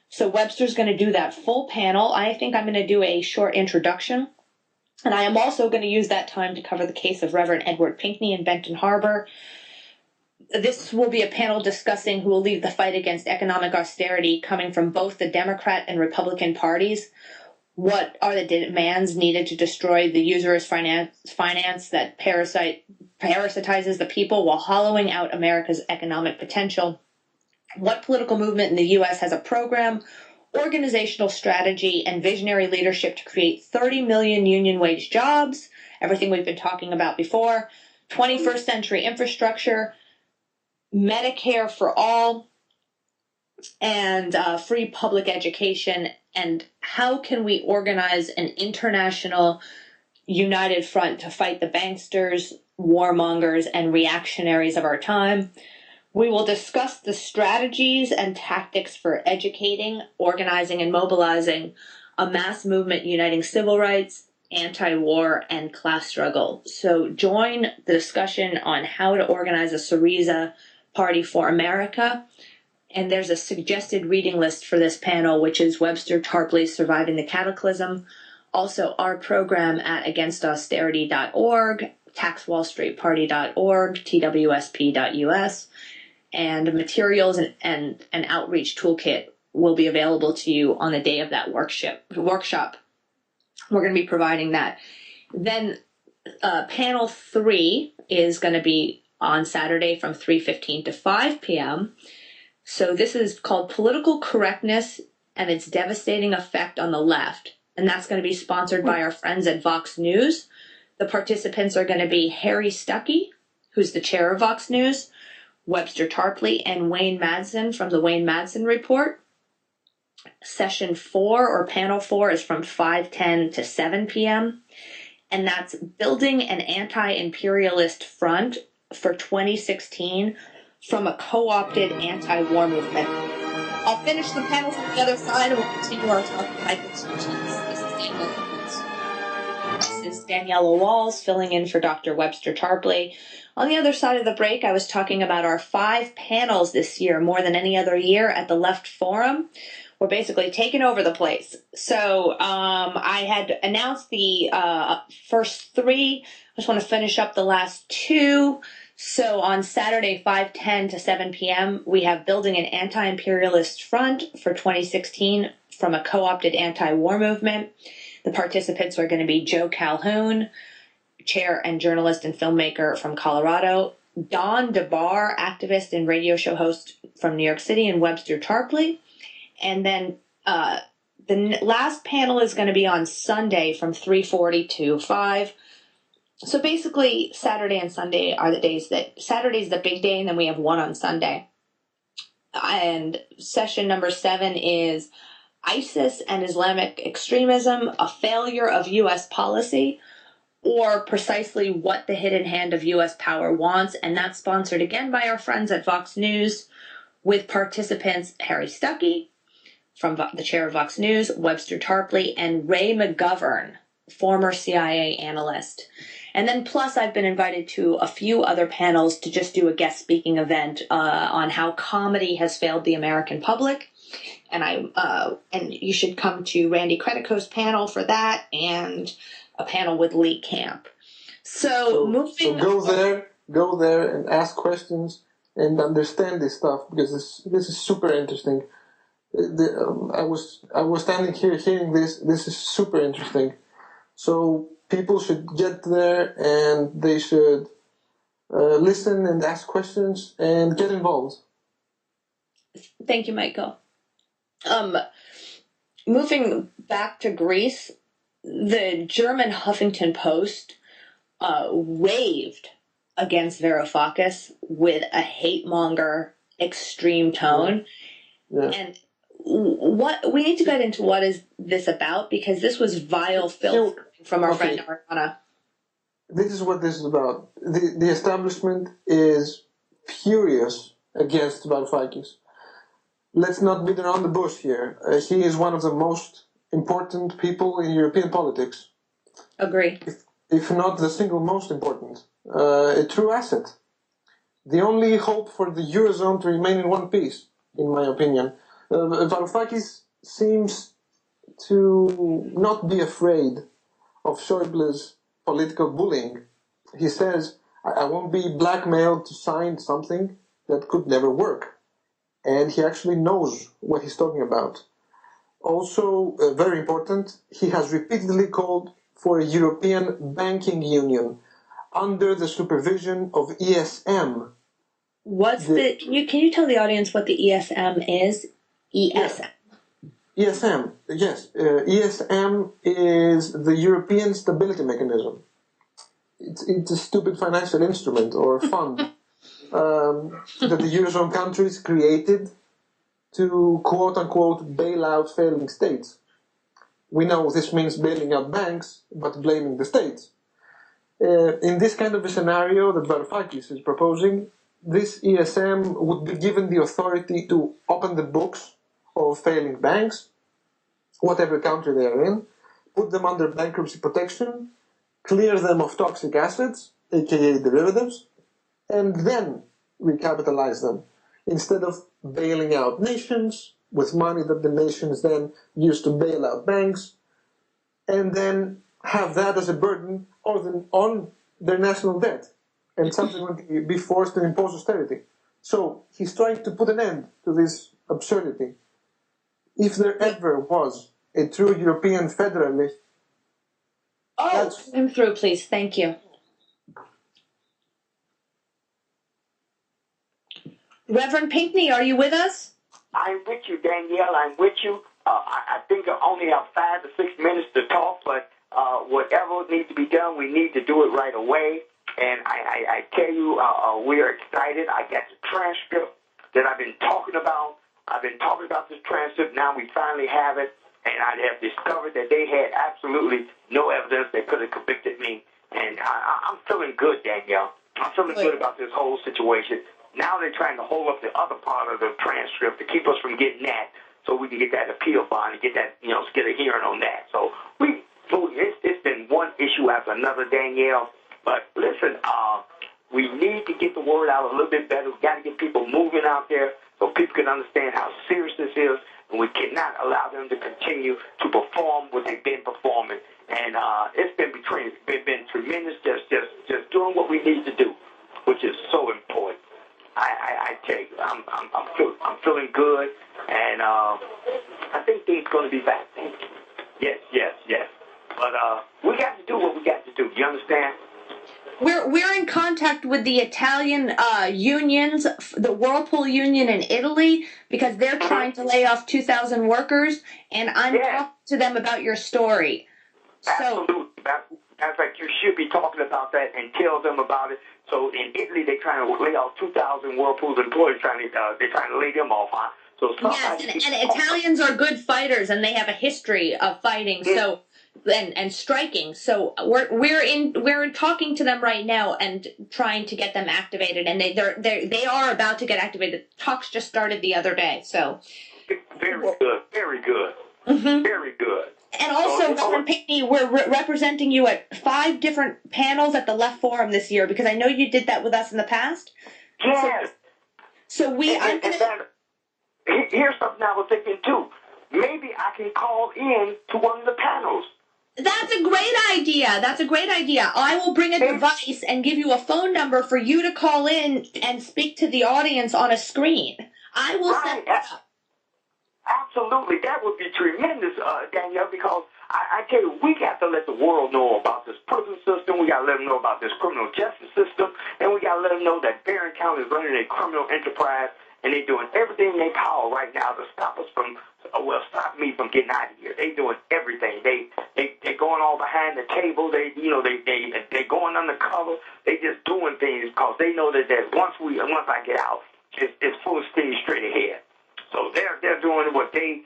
S1: So Webster's going to do that full panel. I think I'm going to do a short introduction. And I am also going to use that time to cover the case of Reverend Edward Pinkney in Benton Harbor. This will be a panel discussing who will lead the fight against economic austerity coming from both the Democrat and Republican parties. What are the demands needed to destroy the usurious finance that parasitizes the people while hollowing out America's economic potential? What political movement in the U.S. has a program, organizational strategy, and visionary leadership to create 30 million union wage jobs, everything we've been talking about before, 21st century infrastructure, Medicare for all, and free public education, and how can we organize an international united front to fight the banksters, warmongers, and reactionaries of our time. We will discuss the strategies and tactics for educating, organizing, and mobilizing a mass movement uniting civil rights, anti-war, and class struggle. So join the discussion on how to organize a Syriza Party for America. And there's a suggested reading list for this panel, which is Webster Tarpley's Surviving the Cataclysm. Also, our program at againstausterity.org, taxwallstreetparty.org, twsp.us, and materials and an outreach toolkit will be available to you on the day of that workshop. We're going to be providing that. Then panel 3 is going to be on Saturday from 3:15 to 5 p.m. So this is called Political Correctness and its Devastating Effect on the Left. And that's going to be sponsored by our friends at Vox News. The participants are going to be Harry Stuckey, who's the chair of Vox News, Webster Tarpley, and Wayne Madsen from the Wayne Madsen Report. Session 4 or panel 4 is from 5:10 to 7 p.m. And that's Building an Anti-Imperialist Front for 2016 from a co-opted anti-war movement. I'll finish the panels on the other side and we'll continue our talk with Michael Chiotinis. This is Daniela Walls filling in for Dr. Webster Tarpley. On the other side of the break, I was talking about our 5 panels this year, more than any other year at the Left Forum. We're basically taking over the place. So I had announced the first 3. I just want to finish up the last 2. So on Saturday, 5:10 to 7 p.m., we have Building an Anti-Imperialist Front for 2016 from a co-opted anti-war movement. The participants are going to be Joe Calhoun, chair and journalist and filmmaker from Colorado, Don DeBar, activist and radio show host from New York City, and Webster Tarpley. And then the last panel is going to be on Sunday from 3:40 to 5. So basically, Saturday and Sunday are the days that Saturday's the big day, and then we have one on Sunday. And session number 7 is ISIS and Islamic Extremism, a failure of U.S. policy, or precisely what the hidden hand of U.S. power wants. And that's sponsored again by our friends at Vox News, with participants Harry Stuckey, from the chair of Vox News, Webster Tarpley, and Ray McGovern, former CIA analyst. And then plus I've been invited to a few other panels to just do a guest speaking event on how comedy has failed the American public. And and you should come to Randy Credico's panel for that, and a panel with Lee Camp. So go there and ask questions and understand this stuff, because this is super interesting. I was standing here hearing this. This is super interesting. So people should get there and they should listen and ask questions and get involved. Thank you, Michael. Moving back to Greece, the German Huffington Post raved against Varoufakis with a hate-monger, extreme tone. Yeah. And what we need to get into what is this about, because this was vile filth from our friend Ariana.
S3: This is what this is about. The establishment is furious against Varoufakis. Let's not beat around the bush here. He is one of the most important people in European politics.
S1: Agree.
S3: If not the single most important. A true asset. The only hope for the Eurozone to remain in one piece, in my opinion. Varoufakis seems to not be afraid of Schäuble's political bullying. He says, I won't be blackmailed to sign something that could never work. And he actually knows what he's talking about. Also, very important, he has repeatedly called for a European banking union under the supervision of ESM.
S1: Can you tell the audience what the ESM is? ESM.
S3: Yeah. ESM, yes. ESM is the European Stability Mechanism. It's a stupid financial instrument or fund that the Eurozone countries created to quote-unquote bail out failing states. We know this means bailing out banks, but blaming the states. In this kind of a scenario that Varoufakis is proposing, this ESM would be given the authority to open the books of failing banks whatever country they are in, put them under bankruptcy protection, clear them of toxic assets, aka derivatives, and then recapitalize them, instead of bailing out nations with money that the nations then use to bail out banks, and then have that as a burden on their national debt, and subsequently be forced to impose austerity. So he's trying to put an end to this absurdity. If there ever was a true European federalist,
S1: put him through, please. Thank you. Reverend Pinckney, are you with us?
S4: I'm with you, Danielle. I'm with you. I think I only have 5 to 6 minutes to talk, but whatever needs to be done, we need to do it right away. And I tell you, we're excited. I got the transcript that I've been talking about. I've been talking about this transcript. Now we finally have it. And I have discovered that they had absolutely no evidence that could have convicted me. And I'm feeling good, Danielle. I'm feeling good about this whole situation. Now they're trying to hold up the other part of the transcript to keep us from getting that, so we can get that appeal bond and get that, get a hearing on that. So it's been one issue after another, Danielle. But listen, we need to get the word out a little bit better. We got to get people moving out there so people can understand how serious this is, and we cannot allow them to continue to perform what they've been performing. And it's been tremendous, just doing what we need to do, which is so important. I tell you, I'm feeling good, and I think things are going to be back. Yes. But we got to do what we got to do. You understand?
S1: We're in contact with the Italian unions, the Whirlpool union in Italy, because they're trying to lay off 2,000 workers, and I'm talking to them about your story.
S4: Absolutely. Matter of fact, you should be talking about that and tell them about it. So in Italy, they're trying to lay off 2,000 Whirlpool's employees. They're trying to lay them off. Huh? So
S1: yes, and Italians are good fighters, and they have a history of fighting. So and striking. So we're talking to them right now and trying to get them activated, and they are about to get activated. Talks just started the other day. So
S4: very good.
S1: Mm-hmm.
S4: Very good.
S1: And also, Reverend Pinckney, we're representing you at 5 different panels at the Left Forum this year, because I know you did that with us in the past.
S4: Yes.
S1: So
S4: here's something I was thinking too. Maybe I can call in to one of the panels.
S1: That's a great idea. I will bring a device and give you a phone number for you to call in and speak to the audience on a screen. I will set that up.
S4: Absolutely. That would be tremendous, Danielle, because I tell you, we got to let the world know about this prison system. We got to let them know about this criminal justice system. And we got to let them know that Barron County is running a criminal enterprise, and they're doing everything in their power right now to stop me from getting out of here. They're doing everything. They're going all behind the table. They're going undercover. They're just doing things because they know that once I get out, it's full steam straight ahead. So they're doing what they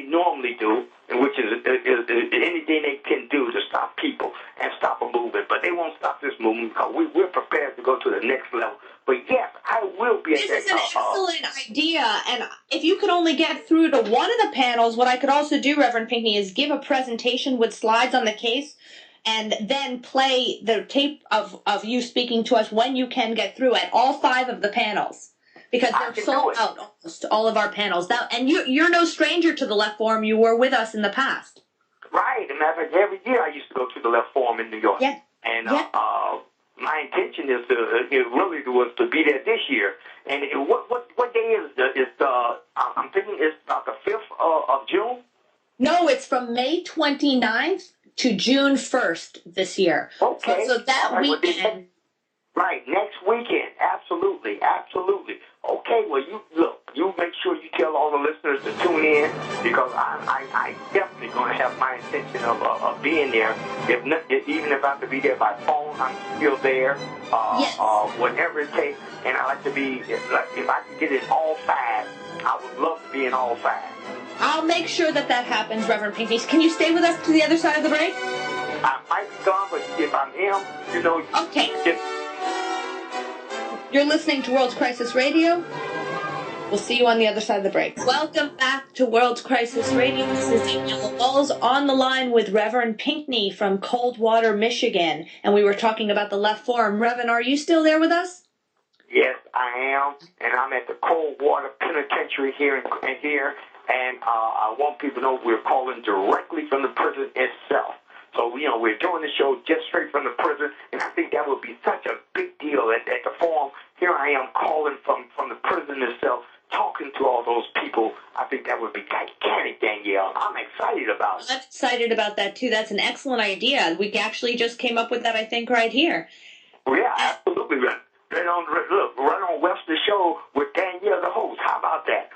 S4: normally do, and which is anything they can do to stop people and stop a movement. But they won't stop this movement because we're prepared to go to the next level. But yes, I will be.
S1: This is an excellent idea, and if you could only get through to one of the panels, what I could also do, Reverend Pinckney, is give a presentation with slides on the case, and then play the tape of you speaking to us when you can get through at all 5 of the panels. Because they're sold out, almost all of our panels. And you're no stranger to the Left Forum. You were with us in the past.
S4: Right. As a matter of fact, every year I used to go to the Left Forum in New York.
S1: Yeah.
S4: And my intention is to be there this year. And what day is I'm thinking it's about the 5th of June?
S1: No, it's from May 29th to June 1st this year.
S4: Okay.
S1: So that weekend.
S4: Right, next weekend. Absolutely. Okay, well, you make sure you tell all the listeners to tune in, because I definitely going to have my intention of being there. Even if I have to be there by phone, I'm still there.
S1: Yes.
S4: Whatever it takes. And I like to be, if I can get in all 5, I would love to be in all 5.
S1: I'll make sure that happens, Reverend Pinckney. Can you stay with us to the other side of the break?
S4: I might be gone, but if I'm
S1: Okay. You're listening to World Crisis Radio. We'll see you on the other side of the break. Welcome back to World Crisis Radio. This is Daniela Walls on the line with Reverend Pinckney from Coldwater, Michigan. And we were talking about the Left Forum. Reverend, are you still there with us?
S4: Yes, I am, and I'm at the Coldwater Penitentiary here. And I want people to know we're calling directly from the prison itself. So, we're doing the show just straight from the prison, and I think that would be such a big deal at the forum. Here I am calling from the prison itself, talking to all those people. I think that would be gigantic, Danielle. I'm excited about it.
S1: I'm excited about that, too. That's an excellent idea. We actually just came up with that, I think, right here.
S4: Well, yeah, absolutely. Right on Webster Show with Danielle, the host. How about that?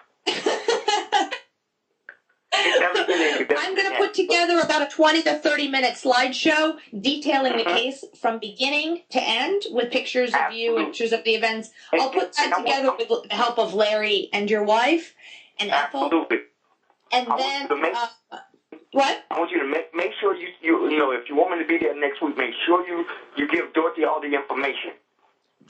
S1: I'm going to put together about a 20 to 30-minute slideshow detailing the case from beginning to end with pictures of you and pictures of the events. I'll put that together with the help of Larry and your wife and Ethel.
S4: Absolutely.
S1: And then, what?
S4: I want you to make sure you if you want me to be there next week, make sure you give Dorothy all the information.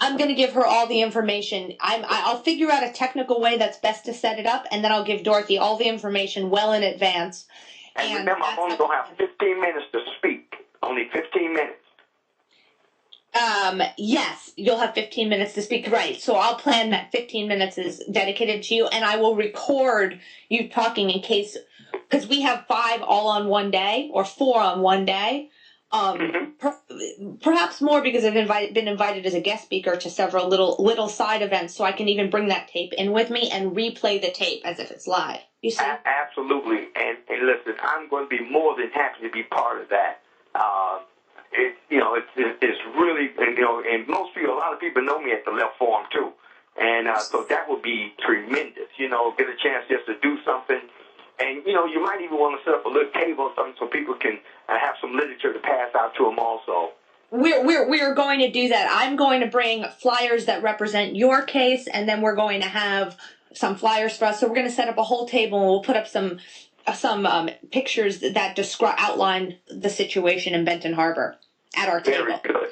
S1: I'm going to give her all the information. I'll figure out a technical way that's best to set it up, and then I'll give Dorothy all the information well in advance.
S4: And remember, I'm only going to have 15 minutes to speak. Only 15 minutes.
S1: Yes, you'll have 15 minutes to speak. Right. So I'll plan that 15 minutes is dedicated to you, and I will record you talking in case, because we have 5 all on one day, or 4 on one day. Perhaps more because I've been invited as a guest speaker to several little side events, so I can even bring that tape in with me and replay the tape as if it's live. You see?
S4: Absolutely. And listen, I'm going to be more than happy to be part of that. It's really, and most people, a lot of people know me at the Left Forum too, and so that would be tremendous. Get a chance just to do something. And, you might even want to set up a little table or something so people can have some literature to pass out to them also.
S1: We're going to do that. I'm going to bring flyers that represent your case, and then we're going to have some flyers for us. So we're going to set up a whole table, and we'll put up some pictures that outline the situation in Benton Harbor at our table.
S4: Very good.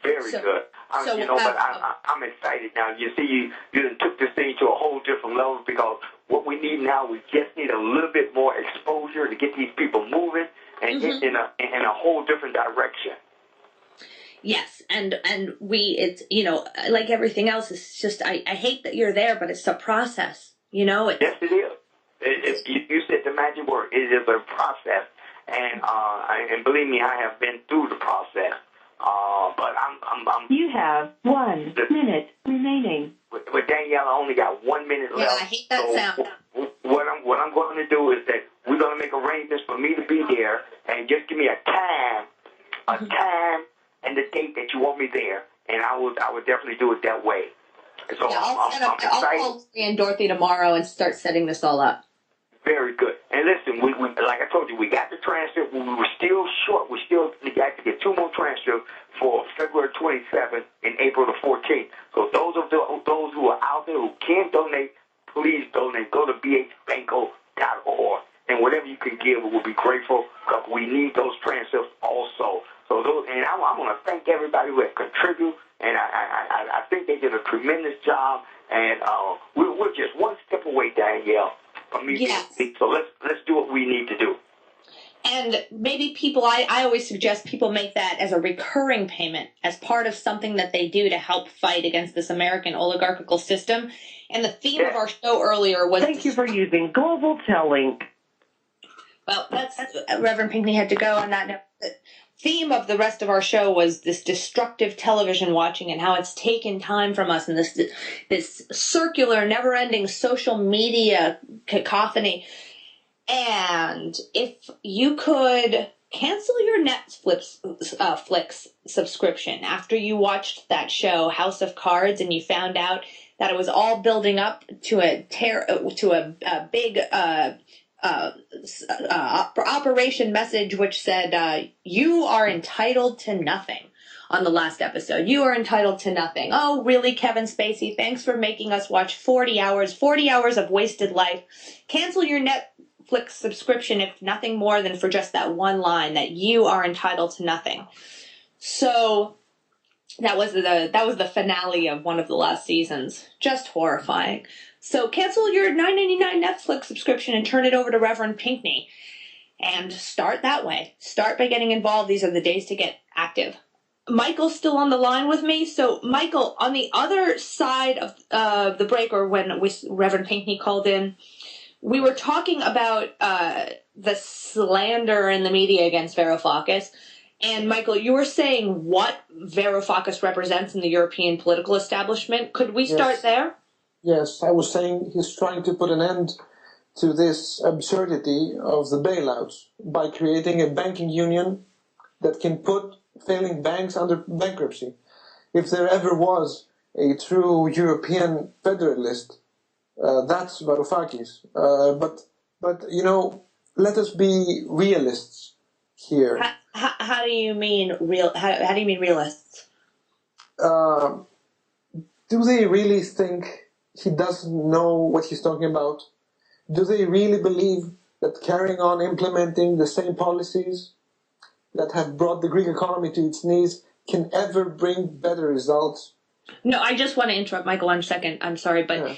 S4: Very good. I'm excited now. You see, you took this thing to a whole different level because what we need now, we just need a little bit more exposure to get these people moving and get in a whole different direction.
S1: Yes, and it's like everything else, it's just I hate that you're there, but it's a process.
S4: Yes, it is. You said the magic word. It is a process, and believe me, I have been through the process. But I'm.
S5: You have 1 minute remaining.
S4: With Danielle, I only got 1 minute left.
S1: Yeah, I hate that sound.
S4: What I'm going to do is that we're going to make arrangements for me to be there, and just give me a time and the date that you want me there, and I would definitely do it that way. So
S1: yeah,
S4: I'm excited.
S1: I'll call Larry and Dorothy tomorrow and start setting this all up.
S4: Very good. And listen, we like I told you, we got the transcript. We were still short. We still got to get 2 more transcripts for February 27th and April the 14th. So those who are out there who can't donate, please donate. Go to bhbanco.org. And whatever you can give, we will be grateful because we need those transcripts also. So I want to thank everybody who has contributed, and I think they did a tremendous job. And we're just one step away, Danielle.
S1: Yes.
S4: So let's do what we need to do.
S1: And maybe people, I always suggest people make that as a recurring payment, as part of something that they do to help fight against this American oligarchical system. And the theme of our show earlier was...
S5: Thank you for using Global Telling.
S1: Well, Reverend Pinckney had to go on that note. The theme of the rest of our show was this destructive television watching and how it's taken time from us, and this circular, never-ending social media cacophony. And if you could cancel your Netflix subscription after you watched that show, House of Cards, and you found out that it was all building up to a big operation message which said, you are entitled to nothing. On the last episode, you are entitled to nothing. Oh, really, Kevin Spacey? Thanks for making us watch 40 hours of wasted life. Cancel your Netflix subscription if nothing more than for just that one line that you are entitled to nothing. So That was the finale of one of the last seasons. Just horrifying. So cancel your $9.99 Netflix subscription and turn it over to Reverend Pinkney. And start that way. Start by getting involved. These are the days to get active. Michael's still on the line with me. So, Michael, on the other side of the break, or when Reverend Pinkney called in, we were talking about the slander in the media against Varoufakis. And, Michael, you were saying what Varoufakis represents in the European political establishment. Could we start there?
S3: Yes, I was saying he's trying to put an end to this absurdity of the bailouts by creating a banking union that can put failing banks under bankruptcy. If there ever was a true European federalist, that's Varoufakis. But you know, let us be realists here.
S1: How do you mean real? How do you mean realists?
S3: Do they really think he doesn't know what he's talking about? Do they really believe that carrying on implementing the same policies that have brought the Greek economy to its knees can ever bring better results?
S1: No, I just want to interrupt Michael 1 second. I'm sorry, but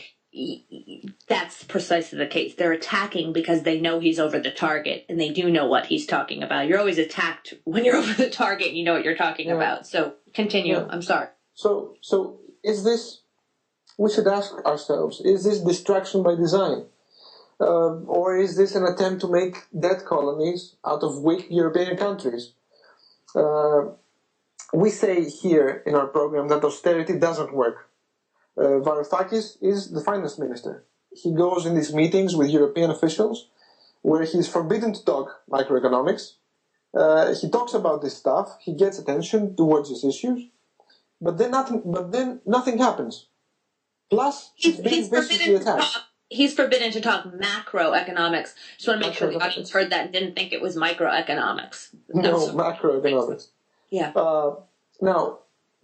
S1: that's precisely the case. They're attacking because they know he's over the target, and they do know what he's talking about. You're always attacked when you're over the target and you know what you're talking about. So continue. I'm sorry.
S3: So is this, we should ask ourselves, is this distraction by design? Or is this an attempt to make debt colonies out of weak European countries? We say here in our program that austerity doesn't work. Varoufakis is the finance minister. He goes in these meetings with European officials where he's forbidden to talk microeconomics. He talks about this stuff, he gets attention towards these issues, but then nothing happens. Plus, he's being viciously attacked.
S1: He's forbidden to talk macroeconomics. Just want to make sure the audience heard that and didn't think it was microeconomics.
S3: No, macroeconomics.
S1: Yeah.
S3: Now,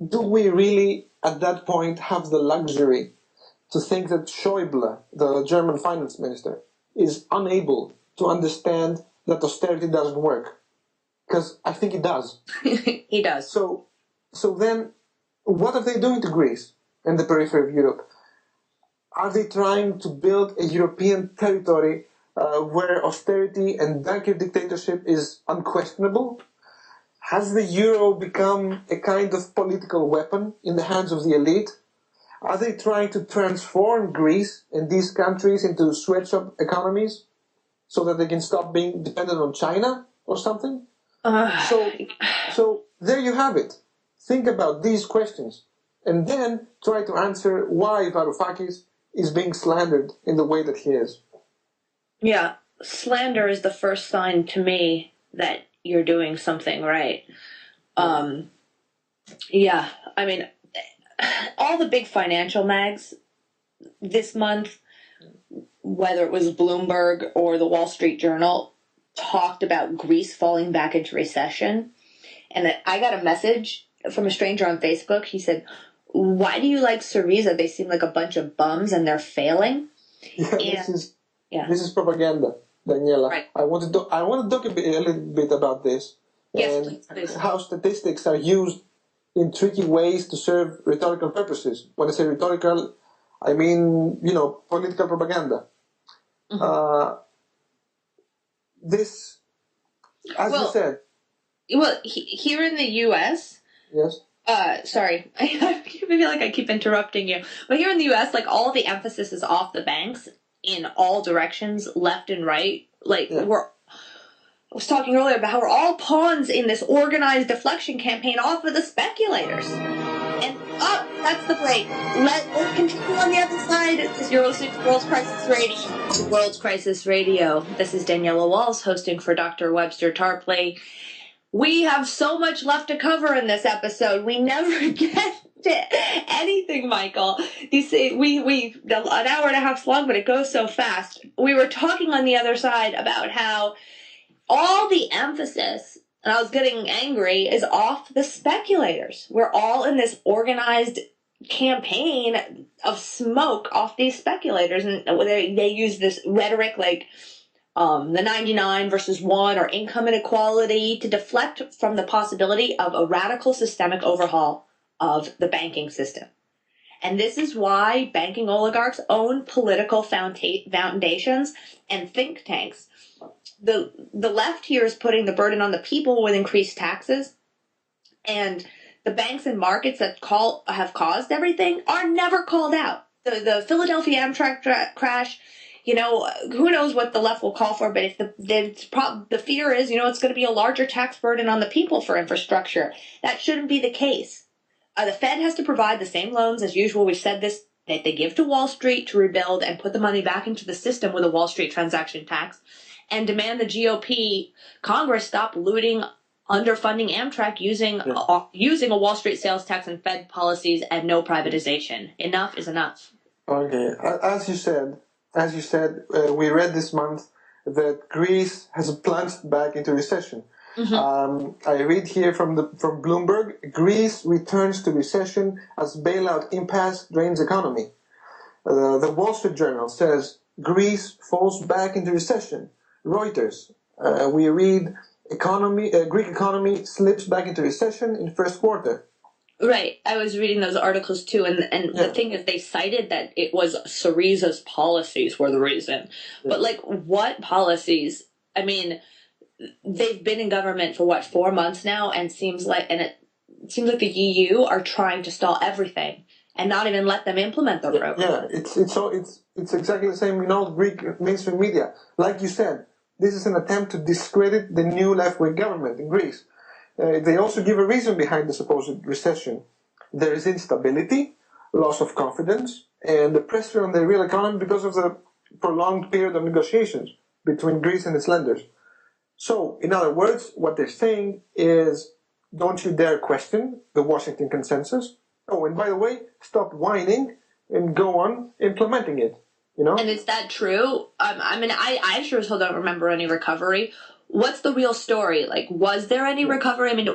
S3: do we really, at that point, have the luxury to think that Schäuble, the German finance minister, is unable to understand that austerity doesn't work? Because I think he does.
S1: He does.
S3: So then, what are they doing to Greece and the periphery of Europe? Are they trying to build a European territory where austerity and banker dictatorship is unquestionable? Has the euro become a kind of political weapon in the hands of the elite? Are they trying to transform Greece and these countries into sweatshop economies so that they can stop being dependent on China or something? So there you have it. Think about these questions and then try to answer why Varoufakis is being slandered in the way that he is.
S1: Yeah, slander is the first sign to me that you're doing something right. Yeah, I mean, all the big financial mags this month, whether it was Bloomberg or the Wall Street Journal, talked about Greece falling back into recession. And I got a message from a stranger on Facebook. He said, "Why do you like Syriza? They seem like a bunch of bums and they're failing."
S3: This is propaganda, Daniela.
S1: Right.
S3: I want to talk a little bit about this.
S1: Yes,
S3: and
S1: please.
S3: How statistics are used in tricky ways to serve rhetorical purposes. When I say rhetorical, I mean, political propaganda. Mm-hmm. This, as you said.
S1: Well, here in the U.S.
S3: Yes.
S1: Sorry, I feel like I keep interrupting you. But here in the U.S., like, all the emphasis is off the banks in all directions, left and right. Like, I was talking earlier about how we're all pawns in this organized deflection campaign off of the speculators. And that's the break. Let's continue on the other side. You're listening to World's Crisis Radio. World's Crisis Radio. This is Daniela Walls hosting for Dr. Webster Tarpley. We have so much left to cover in this episode. We never get to anything, Michael. You see, we an hour and a half's long, but it goes so fast. We were talking on the other side about how all the emphasis, and I was getting angry, is off the speculators. We're all in this organized campaign of smoke off these speculators, and they use this rhetoric like the 99 versus 1 or income inequality to deflect from the possibility of a radical systemic overhaul of the banking system. And this is why banking oligarchs own political foundations and think tanks. The left here is putting the burden on the people with increased taxes, and the banks and markets that have caused everything are never called out. The Philadelphia Amtrak crash, who knows what the left will call for, but if the fear is, it's going to be a larger tax burden on the people for infrastructure. That shouldn't be the case. The Fed has to provide the same loans as usual. We've said this, that they give to Wall Street to rebuild and put the money back into the system with a Wall Street transaction tax, and demand the GOP Congress stop looting, underfunding Amtrak using a Wall Street sales tax and Fed policies and no privatization. Enough is enough.
S3: Okay, as you said, we read this month that Greece has plunged back into recession. Mm-hmm. I read here from Bloomberg, Greece returns to recession as bailout impasse drains economy. The Wall Street Journal says Greece falls back into recession. Reuters, we read Greek economy slips back into recession in first quarter.
S1: Right. I was reading those articles too, and the thing is they cited that it was Syriza's policies were the reason. Yeah. But what policies? I mean, they've been in government for 4 months now, and it seems like the EU are trying to stall everything and not even let them implement their program.
S3: Yeah, it's exactly the same in all Greek mainstream media. Like you said, this is an attempt to discredit the new left-wing government in Greece. They also give a reason behind the supposed recession. There is instability, loss of confidence, and the pressure on the real economy because of the prolonged period of negotiations between Greece and its lenders. So, in other words, what they're saying is, don't you dare question the Washington consensus. Oh, and by the way, stop whining and go on implementing it.
S1: And is that true? I sure as hell don't remember any recovery. What's the real story? Was there any recovery? I mean,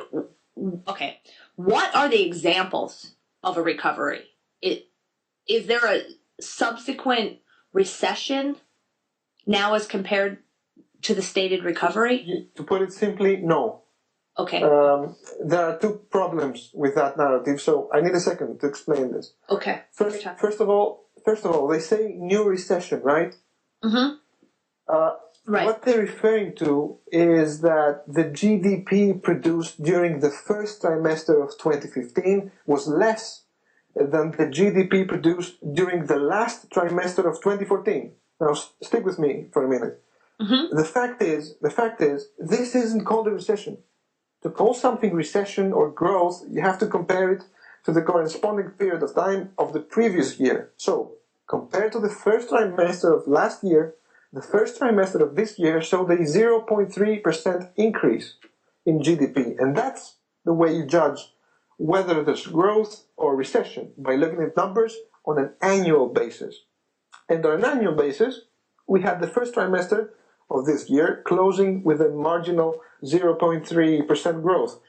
S1: okay, what are the examples of a recovery? Is there a subsequent recession now as compared to the stated recovery?
S3: To put it simply, no.
S1: Okay.
S3: There are two problems with that narrative, so I need a second to explain this.
S1: Okay.
S3: First of all, they say new recession, right?
S1: Mm-hmm. Right.
S3: What they're referring to is that the GDP produced during the first trimester of 2015 was less than the GDP produced during the last trimester of 2014. Now, stick with me for a minute. Mm-hmm. The fact is, this isn't called a recession. To call something recession or growth, you have to compare it to the corresponding period of time of the previous year. So, compared to the first trimester of last year, the first trimester of this year showed a 0.3% increase in GDP. And that's the way you judge whether there's growth or recession, by looking at numbers on an annual basis. And on an annual basis, we had the first trimester of this year closing with a marginal 0.3% growth.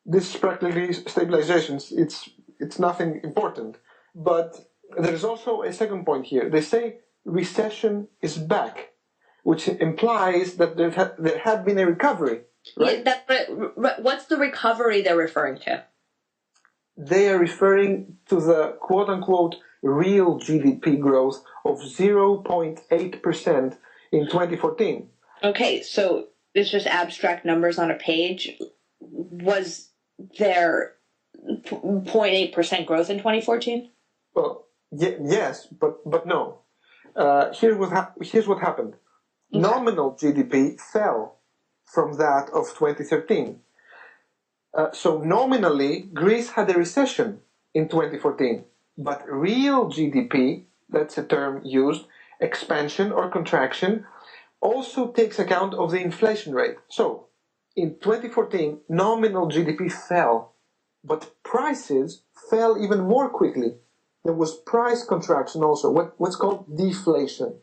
S3: This is practically stabilization. It's nothing important. But there is also a second point here. They say recession is back, which implies that there had been a recovery. Right?
S1: Yeah, what's the recovery they're referring to?
S3: They are referring to the quote-unquote real GDP growth of 0.8% in 2014.
S1: Okay, so it's just abstract numbers on a page. Was there 0.8% growth in 2014?
S3: Well, yes, but no. Here's what happened. Okay. Nominal GDP fell from that of 2013. So nominally, Greece had a recession in 2014. But real GDP, that's a term used, expansion or contraction, also takes account of the inflation rate. So, in 2014, nominal GDP fell, but prices fell even more quickly. There was price contraction also, what's called deflation.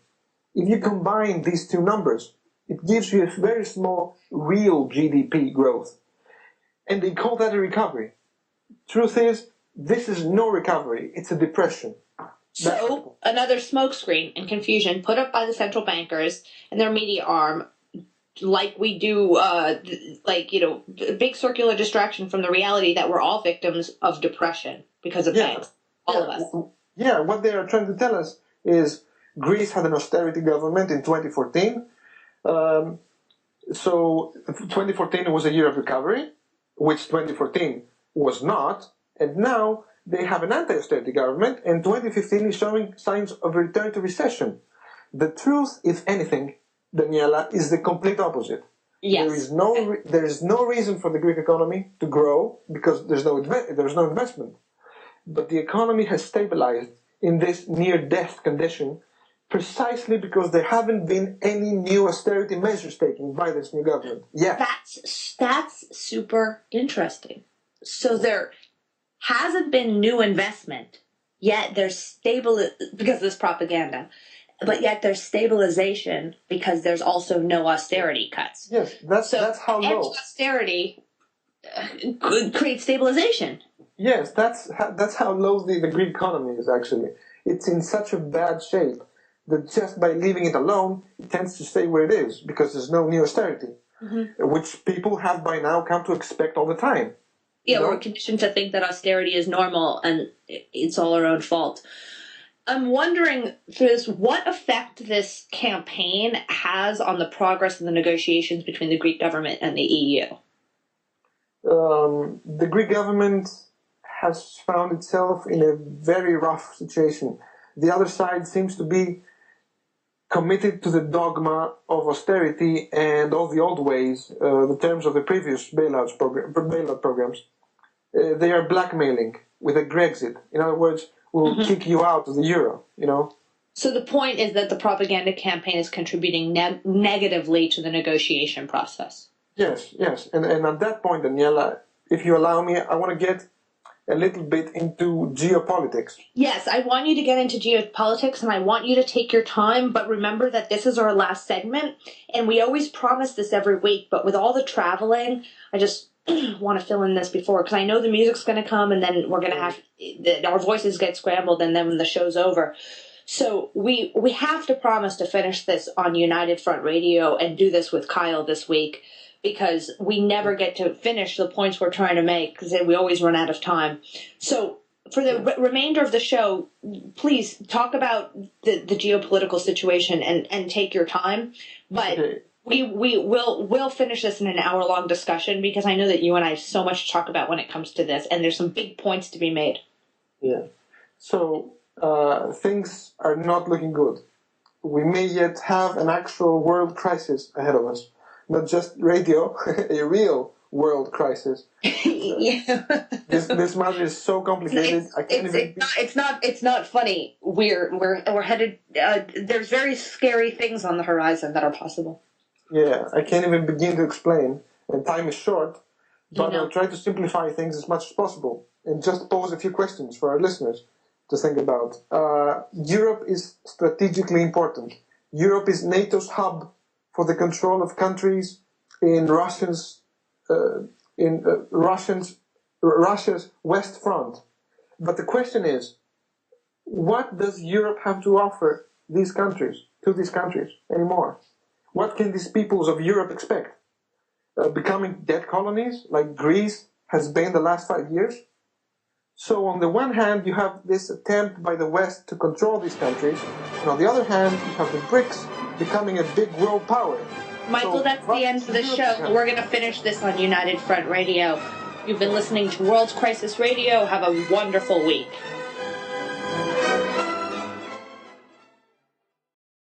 S3: If you combine these two numbers, it gives you a very small real GDP growth. And they call that a recovery. Truth is, this is no recovery, it's a depression.
S1: So, another smokescreen and confusion put up by the central bankers and their media arm like we do, big circular distraction from the reality that we're all victims of depression because of banks. All of us.
S3: Yeah, what they are trying to tell us is Greece had an austerity government in 2014. So 2014 was a year of recovery, which 2014 was not. And now they have an anti-austerity government, and 2015 is showing signs of a return to recession. The truth, if anything, Daniela, is the complete opposite.
S1: Yes.
S3: There is no reason for the Greek economy to grow because there's no investment. But the economy has stabilized in this near-death condition precisely because there haven't been any new austerity measures taken by this new government. Yeah.
S1: That's super interesting. So there hasn't been new investment, yet there's because of this propaganda, but yet there's stabilization because there's also no austerity cuts.
S3: Yes, that's how low.
S1: Austerity could create stabilization.
S3: Yes, that's how low the Greek economy is actually. It's in such a bad shape that just by leaving it alone, it tends to stay where it is because there's no new austerity, which people have by now come to expect all the time.
S1: Yeah, we're conditioned to think that austerity is normal and it's all our own fault. I'm wondering, through this, what effect this campaign has on the progress of the negotiations between the Greek government and the EU.
S3: The Greek government has found itself in a very rough situation. The other side seems to be committed to the dogma of austerity and all the old ways, the terms of the previous bailout programs. They are blackmailing with a Grexit. In other words, we'll kick you out of the euro,
S1: So the point is that the propaganda campaign is contributing negatively to the negotiation process.
S3: Yes. And at that point, Daniela, if you allow me, I want to get a little bit into geopolitics.
S1: Yes, I want you to get into geopolitics, and I want you to take your time, but remember that this is our last segment, and we always promise this every week, but with all the traveling, I just want to fill in this before, because I know the music's going to come, and then we're going to have, our voices get scrambled, and then when the show's over. So we have to promise to finish this on United Front Radio and do this with Kyle this week, because we never get to finish the points we're trying to make, because we always run out of time. So for the remainder of the show, please talk about the geopolitical situation and take your time. But we'll finish this in an hour-long discussion, because I know that you and I have so much to talk about when it comes to this, and there's some big points to be made.
S3: Yeah. So things are not looking good. We may yet have an actual world crisis ahead of us. Not just radio, a real world crisis. This matter is so complicated.
S1: It's not funny. We're headed. There's very scary things on the horizon that are possible.
S3: Yeah, I can't even begin to explain, and time is short. But I'll try to simplify things as much as possible, and just pose a few questions for our listeners to think about. Europe is strategically important. Europe is NATO's hub for the control of countries in Russia's West Front. But the question is, what does Europe have to offer to these countries anymore? What can these peoples of Europe expect? Becoming dead colonies like Greece has been the last 5 years? So on the one hand, you have this attempt by the West to control these countries, and on the other hand, you have the BRICS becoming a big world power.
S1: Michael, that's the end of the show. We're going to finish this on United Front Radio. You've been listening to World Crisis Radio. Have a wonderful week.